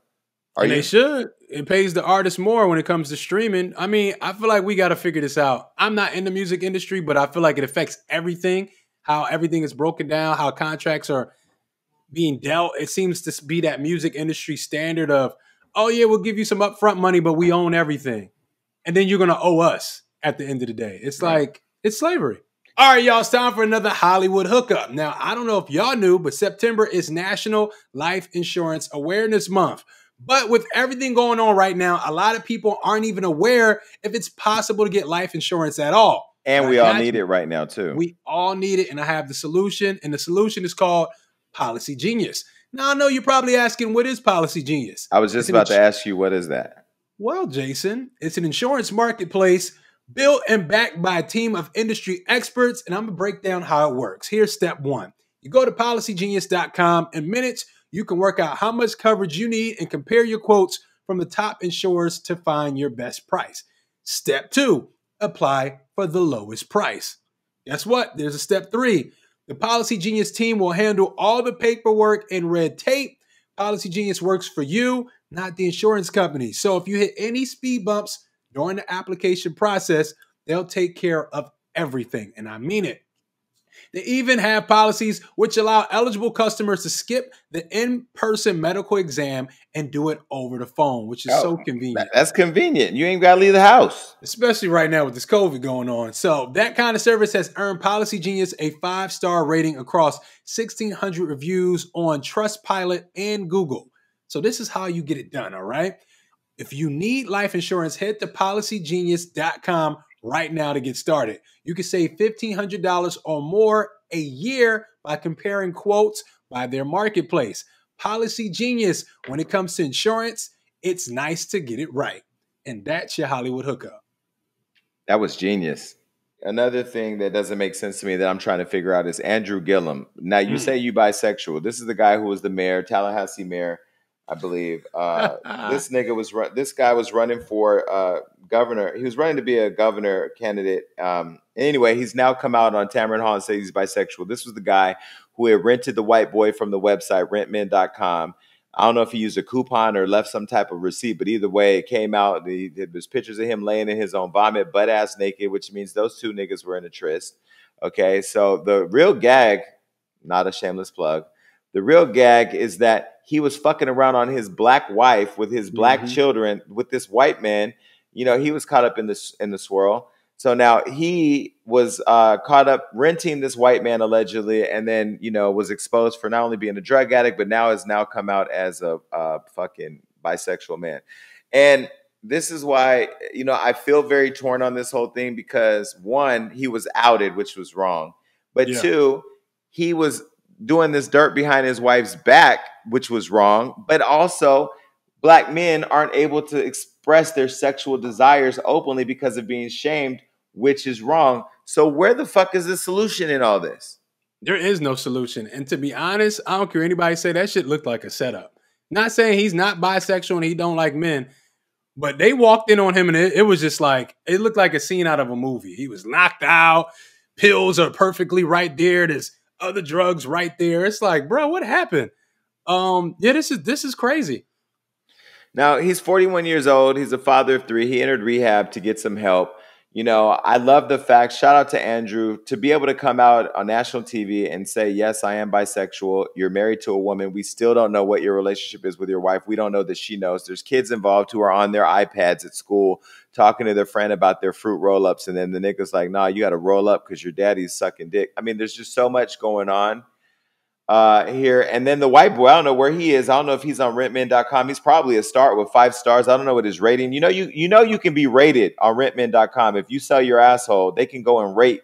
And they should. It pays the artist more when it comes to streaming. I mean, I feel like we got to figure this out. I'm not in the music industry, but I feel like it affects everything, how everything is broken down, how contracts are being dealt. It seems to be that music industry standard of, oh, yeah, we'll give you some upfront money, but we own everything. And then you're going to owe us at the end of the day. It's like, it's slavery. All right, y'all, it's time for another Hollywood hookup. Now, I don't know if y'all knew, but September is National Life Insurance Awareness Month. But with everything going on right now, a lot of people aren't even aware if it's possible to get life insurance at all. And we all need it right now, too. We all need it, and I have the solution, and the solution is called Policy Genius. Now, I know you're probably asking, what is Policy Genius? I was just about to ask you, what is that? Well, Jason, it's an insurance marketplace built and backed by a team of industry experts, and I'm going to break down how it works. Here's step one. You go to policygenius.com. In minutes, you can work out how much coverage you need and compare your quotes from the top insurers to find your best price. Step two, apply for the lowest price. Guess what? There's a step three. The Policy Genius team will handle all the paperwork and red tape. Policy Genius works for you, not the insurance company. So if you hit any speed bumps during the application process, they'll take care of everything. And I mean it. They even have policies which allow eligible customers to skip the in-person medical exam and do it over the phone, which is so convenient. That's convenient. You ain't got to leave the house. Especially right now with this COVID going on. So that kind of service has earned Policy Genius a 5-star rating across 1,600 reviews on Trustpilot and Google. So this is how you get it done, all right? If you need life insurance, head to policygenius.com right now to get started. You can save $1,500 or more a year by comparing quotes by their marketplace. Policy Genius, when it comes to insurance, it's nice to get it right. And that's your Hollywood hookup. That was genius. Another thing that doesn't make sense to me that I'm trying to figure out is Andrew Gillum. Now, you say you bisexual. This is the guy who was the mayor, Tallahassee mayor, I believe. This guy was running for governor. He was running to be a governor candidate. Anyway, he's now come out on Tamron Hall and said he's bisexual. This was the guy who had rented the white boy from the website rentmen.com. I don't know if he used a coupon or left some type of receipt, but either way, it came out. There's pictures of him laying in his own vomit, butt ass naked, which means those two niggas were in a tryst. Okay, so the real gag, not a shameless plug, the real gag is that he was fucking around on his black wife with his black children with this white man. He was caught up in the swirl. So now he was caught up renting this white man allegedly, and then was exposed for not only being a drug addict, but has now come out as a fucking bisexual man. And this is why I feel very torn on this whole thing because one, he was outed, which was wrong, but two, he was doing this dirt behind his wife's back, which was wrong. But also, black men aren't able to express their sexual desires openly because of being shamed, which is wrong. So where the fuck is the solution in all this? There is no solution. And to be honest, I don't care anybody say that shit looked like a setup. Not saying he's not bisexual and he don't like men, but they walked in on him and it was just like, it looked like a scene out of a movie. He was knocked out. Pills are perfectly right there. There's other drugs right there. It's like, bro, what happened? This is crazy. Now, he's 41 years old. He's a father of 3. He entered rehab to get some help. You know, I love the fact, shout out to Andrew, to be able to come out on national TV and say, yes, I am bisexual. You're married to a woman. We still don't know what your relationship is with your wife. We don't know that she knows. There's kids involved who are on their iPads at school talking to their friend about their fruit roll-ups. And then the nigga's like, nah, you got to roll up because your daddy's sucking dick. I mean, there's just so much going on here. And then the white boy, I don't know where he is. I don't know if he's on rentmen.com. He's probably a star with 5 stars. I don't know what his rating. You know, you can be rated on rentmen.com. If you sell your asshole, they can go and rate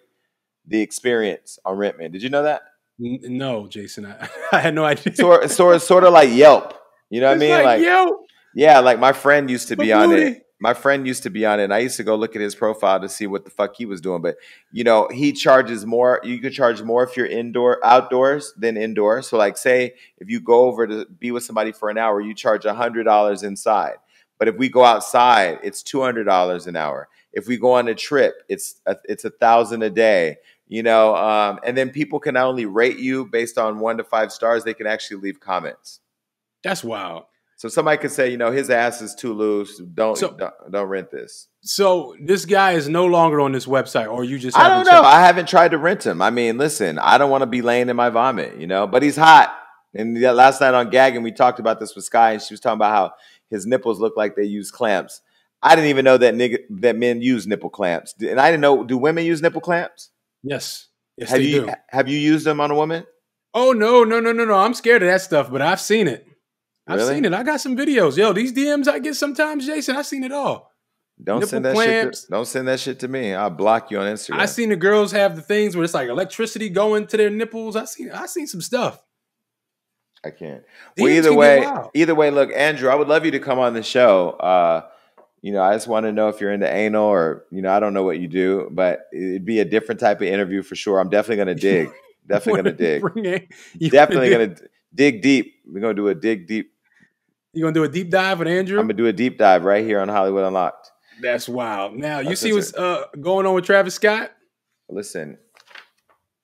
the experience on Rentmen. Did you know that? No, Jason. I had no idea. Sort of like Yelp. You know what I mean? Like Yelp. Yeah, like my friend used to be on it. My friend used to be on it, and I used to go look at his profile to see what the fuck he was doing. But, you know, he charges more. You could charge more if you're outdoors than indoors. So, like, say if you go over to be with somebody for an hour, you charge $100 inside. But if we go outside, it's $200 an hour. If we go on a trip, it's $1,000 a day. You know, and then people can not only rate you based on 1 to 5 stars, they can actually leave comments. That's wild. So somebody could say, you know, his ass is too loose. Don't rent this. So this guy is no longer on this website, or you just I don't know. I haven't tried to rent him. I mean, listen, I don't want to be laying in my vomit, you know, but he's hot. And last night on Gagging, we talked about this with Sky, and she was talking about how his nipples look like they use clamps. I didn't even know that men use nipple clamps. And I didn't know, do women use nipple clamps? Yes. Yes, they do. Have you used them on a woman? Oh, no. I'm scared of that stuff, but I've seen it. I've Really? seen it. I got some videos. Yo, these DMs I get sometimes, Jason, I've seen it all. Don't send that shit to me. I'll block you on Instagram. I seen the girls have the things where it's like electricity going to their nipples. I seen some stuff. I can't. Well, either way, look, Andrew, I would love you to come on the show. You know, I just want to know if you're into anal or, you know, I don't know what you do, but it'd be a different type of interview for sure. I'm definitely going to dig. Definitely going to dig. Definitely going to dig deep. We're going to do a dig deep. You going to do a deep dive with Andrew? I'm going to do a deep dive right here on Hollywood Unlocked. That's wild. Now, you see what's going on with Travis Scott? Listen.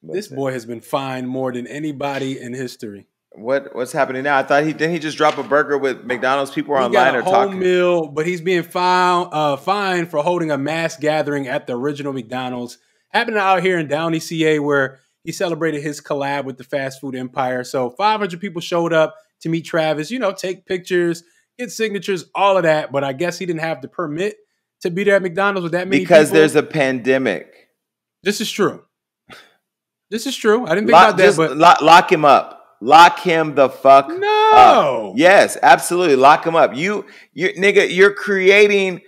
This boy has been fined more than anybody in history. What's happening now? I thought didn't he just drop a burger with McDonald's? People are online or talking. He got a whole meal, but he's being fined for holding a mass gathering at the original McDonald's. Happening out here in Downey, CA, where he celebrated his collab with the fast food empire. So 500 people showed up to meet Travis, you know, take pictures, get signatures, all of that. But I guess he didn't have the permit to be there at McDonald's with that many people. Because there's a pandemic. This is true. This is true. I didn't think about that, but lock him up. Lock him the fuck up. Yes, absolutely. Lock him up. You nigga, you're creating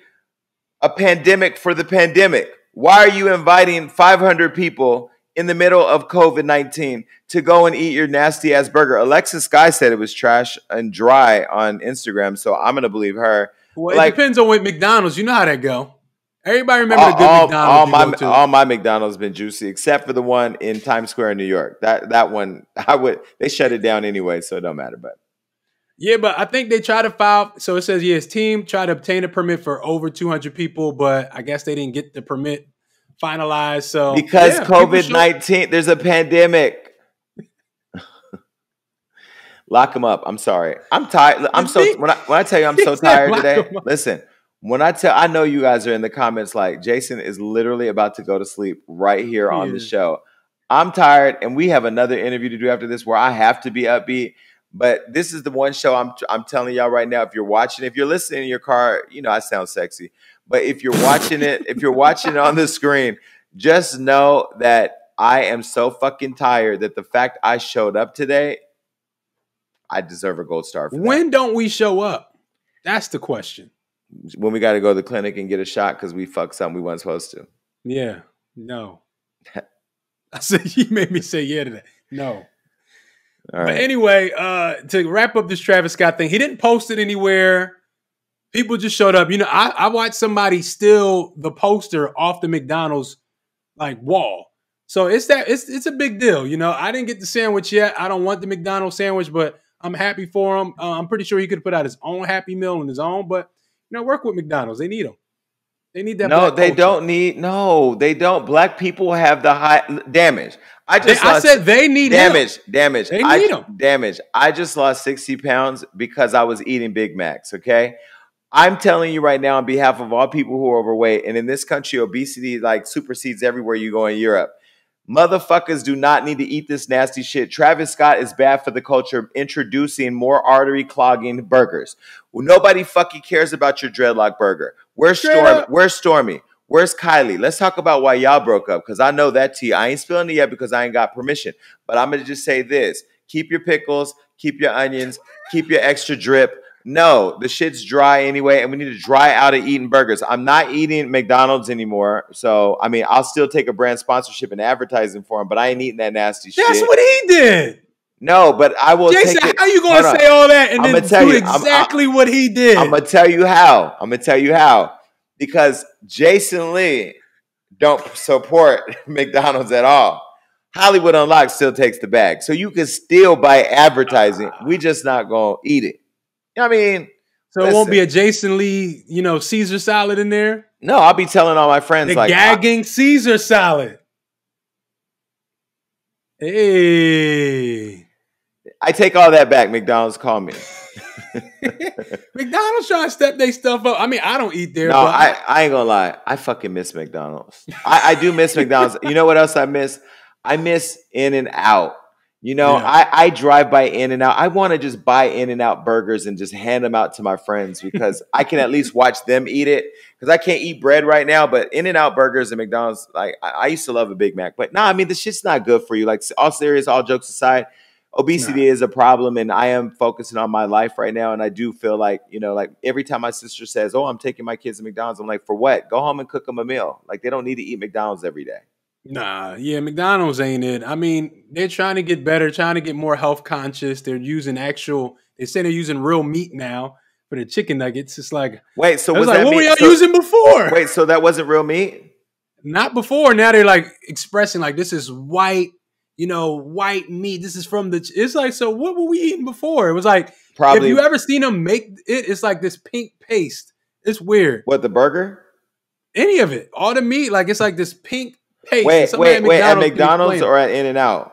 a pandemic for the pandemic. Why are you inviting 500 people in the middle of COVID-19 to go and eat your nasty ass burger? Alexis Sky said it was trash and dry on Instagram, so I'm gonna believe her. Well, it depends on what McDonald's. You know how that go. Everybody remember the good McDonald's. All my McDonald's been juicy, except for the one in Times Square in New York. That one, they shut it down anyway, so it don't matter. But yeah, but I think they try to file. So it says, his team tried to obtain a permit for over 200 people, but I guess they didn't get the permit finalized. So because COVID-19, there's a pandemic. Lock them up. I'm sorry. I'm tired. When I tell you I'm so tired today. Listen. When I know you guys are in the comments like, Jason is literally about to go to sleep right here on the show. I'm tired, and we have another interview to do after this where I have to be upbeat. But this is the one show I'm telling y'all right now, if you're watching, if you're listening in your car, you know I sound sexy. But if you're watching it, on the screen, just know that I am so fucking tired that the fact I showed up today, I deserve a gold star for that. When don't we show up? That's the question. When we got to go to the clinic and get a shot because we fucked something we weren't supposed to. Yeah. No. I said, he made me say yeah to that. No. All right. But anyway, to wrap up this Travis Scott thing, he didn't post it anywhere. People just showed up. You know, I watched somebody steal the poster off the McDonald's wall. So it's a big deal. You know, I didn't get the sandwich yet. I don't want the McDonald's sandwich, but I'm happy for him. I'm pretty sure he could have put out his own Happy Meal on his own, but you know, work with McDonald's. They need them. They need that. No, they don't need. No, they don't. Black people have the high damage. I said they need damage. Him. Damage. They need them. Damage. I just lost 60 pounds because I was eating Big Macs. Okay, I'm telling you right now on behalf of all people who are overweight, and in this country, obesity like supersedes everywhere you go in Europe. Motherfuckers do not need to eat this nasty shit. Travis Scott is bad for the culture, introducing more artery clogging burgers. Well, nobody fucking cares about your dreadlock burger. Where's Stormy? Where's Stormy? Where's Kylie? Let's talk about why y'all broke up, because I know that tea. I ain't spilling it yet because I ain't got permission. But I'm going to just say this. Keep your pickles, keep your onions, keep your extra drip. No, the shit's dry anyway, and we need to dry out of eating burgers. I'm not eating McDonald's anymore. So, I mean, I'll still take a brand sponsorship and advertising for him, but I ain't eating that nasty shit. That's what he did. No, but I will Jason, take it. how you going to say all that and then do exactly what he did? I'm going to tell you how. I'm going to tell you how. Because Jason Lee don't support McDonald's at all. Hollywood Unlocked still takes the bag. So you can still buy advertising. We just not going to eat it. You know what I mean? So listen, it won't be a Jason Lee, Caesar salad in there? No, I'll be telling all my friends the gagging Caesar salad. Hey. I take all that back. McDonald's, call me. McDonald's trying to step their stuff up. I mean, I don't eat there. No, I ain't gonna lie. I fucking miss McDonald's. I do miss McDonald's. You know what else I miss? I miss In-N-Out. I drive by In-N-Out. I want to just buy In-N-Out burgers and just hand them out to my friends because I can at least watch them eat it. Because I can't eat bread right now, but In-N-Out burgers and McDonald's, like I used to love a Big Mac. But I mean, the shit's not good for you. Like, all serious, all jokes aside, obesity is a problem, and I am focusing on my life right now. And I do feel like, like every time my sister says, "Oh, I'm taking my kids to McDonald's," I'm like, "For what? Go home and cook them a meal." Like, they don't need to eat McDonald's every day. Nah, yeah, McDonald's ain't it. I mean, they're trying to get better, trying to get more health conscious. They're using they say they're using real meat now for the chicken nuggets. It's like, wait, so was that what were y'all using before? Wait, so that wasn't real meat? Not before. Now they're like expressing like this is white, white meat. This is from it's like, so what were we eating before? It was like, probably. Have you ever seen them make it? It's like this pink paste. It's weird. What, the burger? Any of it. All the meat, like it's like this pink paste. Wait, at McDonald's or at In-N-Out?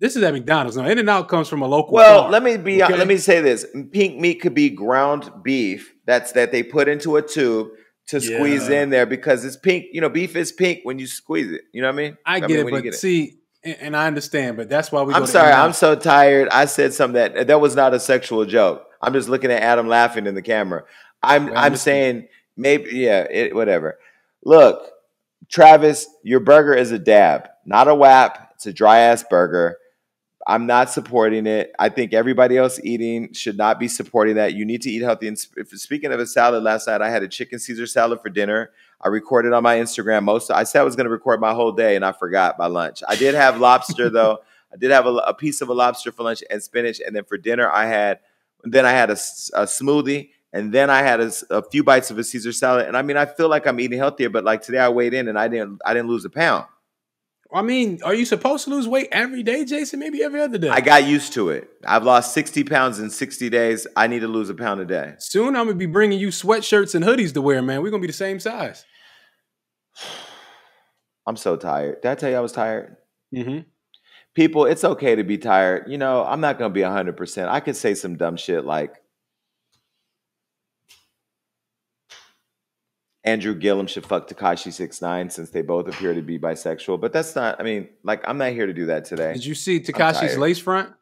This is at McDonald's. No, In-N-Out comes from a local farm. Let me say this. Pink meat could be ground beef that they put into a tube to squeeze in there because it's pink. Beef is pink when you squeeze it. You know what I mean? I get it, but see, and I understand, but that's why I'm sorry. I'm so tired. I said something that was not a sexual joke. I'm just looking at Adam laughing in the camera. I'm saying maybe, whatever. Look, Travis, your burger is a dab, not a wrap. It's a dry ass burger. I'm not supporting it. I think everybody else eating should not be supporting that. You need to eat healthy. And speaking of a salad, last night I had a chicken Caesar salad for dinner. I recorded on my Instagram. I said I was going to record my whole day, and I forgot by lunch. I did have lobster though. I did have a piece of a lobster for lunch and spinach, and then for dinner I had a smoothie. And then I had a few bites of a Caesar salad. And I mean, I feel like I'm eating healthier, but like today I weighed in and I didn't lose a pound. I mean, are you supposed to lose weight every day, Jason? Maybe every other day. I got used to it. I've lost 60 pounds in 60 days. I need to lose a pound a day. Soon I'm going to be bringing you sweatshirts and hoodies to wear, man. We're going to be the same size. I'm so tired. Did I tell you I was tired? Mm-hmm. People, it's okay to be tired. I'm not going to be 100%. I could say some dumb shit like, Andrew Gillum should fuck Tekashi 6ix9ine since they both appear to be bisexual. But that's not, I'm not here to do that today. Did you see Tekashi's lace front?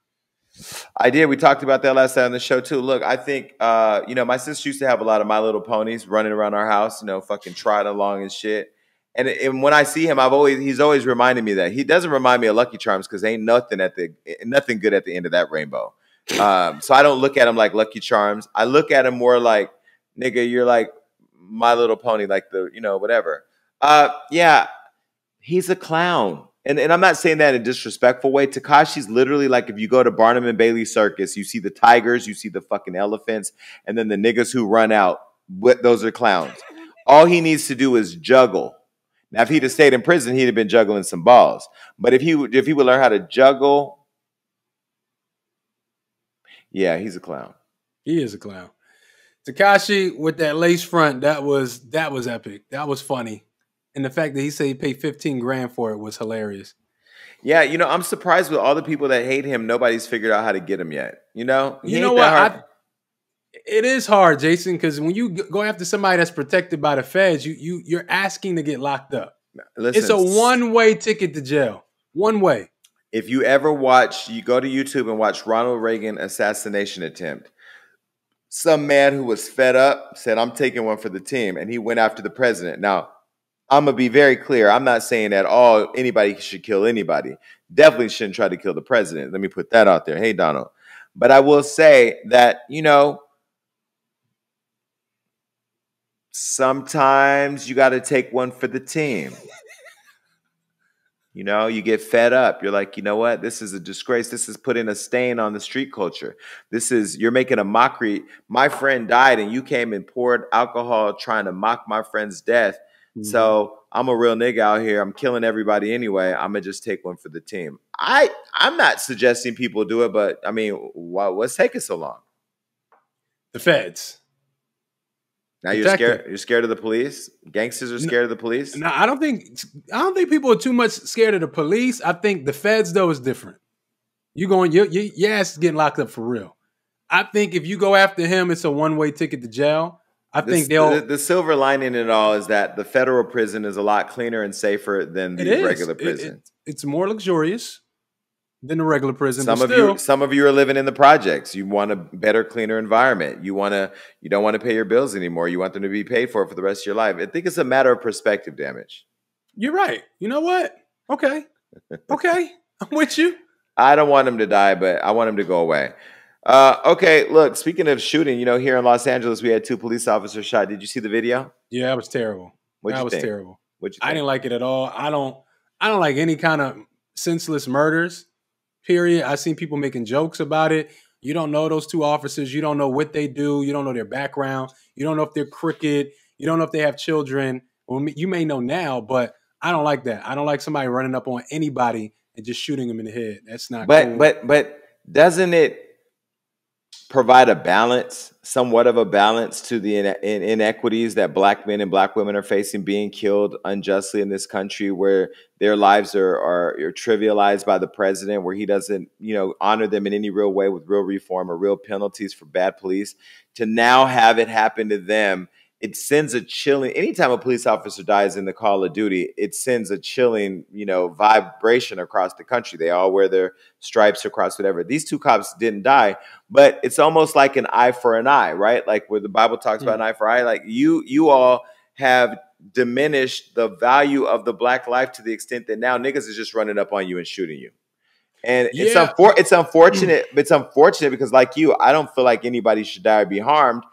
I did. We talked about that last time on the show too. Look, I think, my sister used to have a lot of My Little Ponies running around our house, fucking trotting along and shit. And when I see him, he's always reminding me that he doesn't remind me of Lucky Charms because ain't nothing good at the end of that rainbow. So I don't look at him like Lucky Charms. I look at him more like, nigga, you're like My Little Pony, like whatever. He's a clown. And I'm not saying that in a disrespectful way. Tekashi's literally like if you go to Barnum and Bailey Circus, you see the tigers, you see the fucking elephants, and then the niggas who run out. Those are clowns. All he needs to do is juggle. Now, if he'd have stayed in prison, he'd have been juggling some balls. But if he would learn how to juggle, yeah, he's a clown. He is a clown. Tekashi with that lace front, that was epic. That was funny. And the fact that he said he paid $15,000 for it was hilarious. Yeah, I'm surprised with all the people that hate him, nobody's figured out how to get him yet. You know what? It is hard, Jason, because when you go after somebody that's protected by the feds, you're asking to get locked up. It's Listen, a one-way ticket to jail. One way. if you ever watch, you go to YouTube and watch Ronald Reagan assassination attempt. Some man who was fed up said, "I'm taking one for the team," and he went after the president. Now, I'm gonna be very clear. I'm not saying at all anybody should kill anybody. Definitely shouldn't try to kill the president. Let me put that out there. Hey, Donald. But I will say that, sometimes you got to take one for the team. You get fed up. You're like, you know what? This is a disgrace. This is putting a stain on the street culture. You're making a mockery. My friend died and you came and poured alcohol trying to mock my friend's death. Mm-hmm. So I'm a real nigga out here. I'm killing everybody anyway. I'm going to just take one for the team. I'm not suggesting people do it, but I mean, what's taking so long? The feds. Now you're scared. You're scared of the police. Gangsters are scared of the police. No, I don't think people are too much scared of the police. I think the feds though is different. Your ass is getting locked up for real. I think if you go after him, it's a one-way ticket to jail. The silver lining in it all is that the federal prison is a lot cleaner and safer than the regular prison. It's more luxurious than the regular prison. Some of you are living in the projects. You want a better, cleaner environment. You don't want to pay your bills anymore. You want them to be paid for the rest of your life. I think it's a matter of perspective damage. You're right. You know what? Okay. I'm with you. I don't want him to die, but I want him to go away. Okay, look, speaking of shooting, here in Los Angeles, we had 2 police officers shot. Did you see the video? Yeah, it was terrible. That was terrible. What'd you think? I didn't like it at all. I don't like any kind of senseless murders. Period. I've seen people making jokes about it. You don't know those 2 officers. You don't know what they do. You don't know their background. You don't know if they're crooked. You don't know if they have children. Well, you may know now, but I don't like that. I don't like somebody running up on anybody and just shooting them in the head. That's not cool. But doesn't it provide a balance, somewhat of a balance to the inequities that Black men and Black women are facing, being killed unjustly in this country, where their lives are trivialized by the president, where he doesn't, honor them in any real way with real reform or real penalties for bad police, to now have it happen to them. It sends a chilling, anytime a police officer dies in the call of duty, it sends a chilling, vibration across the country. They all wear their stripes across whatever. These 2 cops didn't die, but it's almost like an eye for an eye, right? Like where the Bible talks about an eye for eye. Like you all have diminished the value of the Black life to the extent that now niggas is just running up on you and shooting you. And it's unfortunate. It's unfortunate because, like you, I don't feel like anybody should die or be harmed.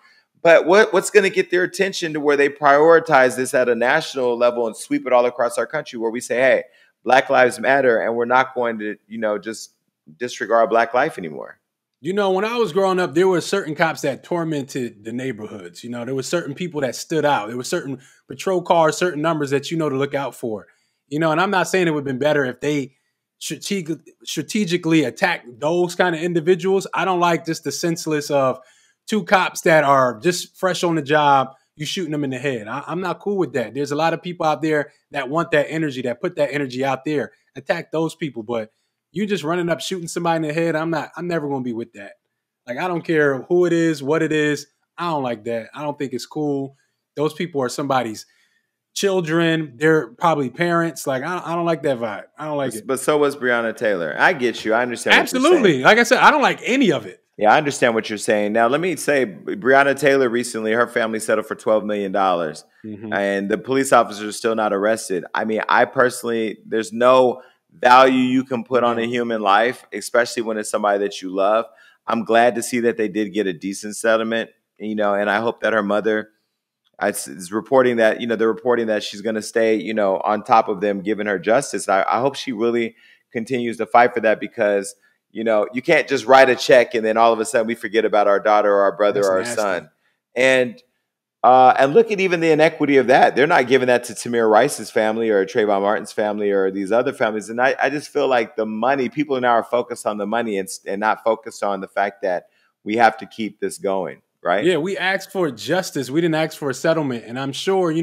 But what's going to get their attention to where they prioritize this at a national level and sweep it all across our country, where we say, hey, Black lives matter, and we're not going to, just disregard Black life anymore. When I was growing up, there were certain cops that tormented the neighborhoods. There were certain people that stood out. There were certain patrol cars, certain numbers that to look out for. And I'm not saying it would have been better if they strategically attacked those kind of individuals. I don't like just the senseless of 2 cops that are just fresh on the job, you shooting them in the head. I'm not cool with that. There's a lot of people out there that want that energy, that put that energy out there. Attack those people. But you just running up, shooting somebody in the head, I'm never going to be with that. Like, I don't care who it is, what it is. I don't like that. I don't think it's cool. Those people are somebody's children. They're probably parents. Like, I don't like that vibe. I don't like it. But so was Breonna Taylor. I get you. I understand. Absolutely. Like I said, I don't like any of it. Yeah, I understand what you're saying. Now, let me say, Breonna Taylor recently, her family settled for $12 million, and the police officers are still not arrested. I mean, I personally, there's no value you can put on a human life, especially when it's somebody that you love. I'm glad to see that they did get a decent settlement, and I hope that her mother is reporting that, they're reporting that she's going to stay, on top of them, giving her justice. I hope she really continues to fight for that, because you can't just write a check and then all of a sudden we forget about our daughter or our brother or our son. And look at even the inequity of that. They're not giving that to Tamir Rice's family or Trayvon Martin's family or these other families. And I just feel like the money, people now are focused on the money and not focused on the fact that we have to keep this going, right? Yeah, we asked for justice. We didn't ask for a settlement. And I'm sure,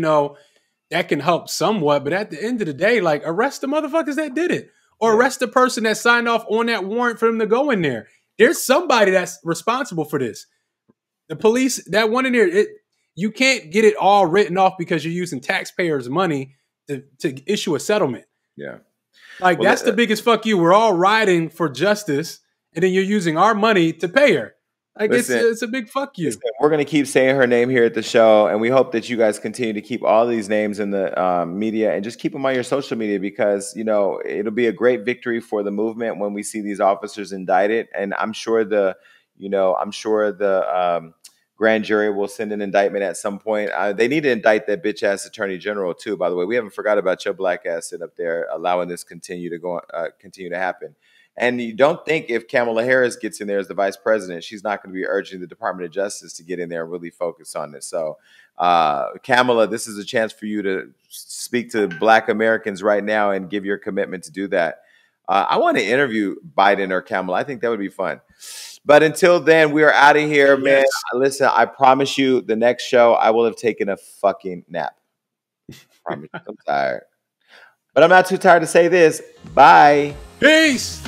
that can help somewhat. But at the end of the day, like, arrest the motherfuckers that did it. Or arrest the person that signed off on that warrant for them to go in there. There's somebody that's responsible for this. The police, that one in there, you can't get it all written off because you're using taxpayers' money to issue a settlement. Yeah. Like, well, that's the biggest fuck you. We're all riding for justice, and then you're using our money to pay her. Like, it's a big fuck you. Listen, we're going to keep saying her name here at the show, and we hope that you guys continue to keep all these names in the media and just keep them on your social media because, it'll be a great victory for the movement when we see these officers indicted. And I'm sure the grand jury will send an indictment at some point. They need to indict that bitch ass attorney general too. By the way, we haven't forgot about your black ass sitting up there allowing this continue to happen. And you don't think if Kamala Harris gets in there as the vice president, she's not going to be urging the Department of Justice to get in there and really focus on this. So, Kamala, this is a chance for you to speak to Black Americans right now and give your commitment to do that. I want to interview Biden or Kamala. I think that would be fun. But until then, we are out of here, man. Listen, I promise you the next show, I will have taken a fucking nap. I promise you, I'm tired. But I'm not too tired to say this. Bye. Peace.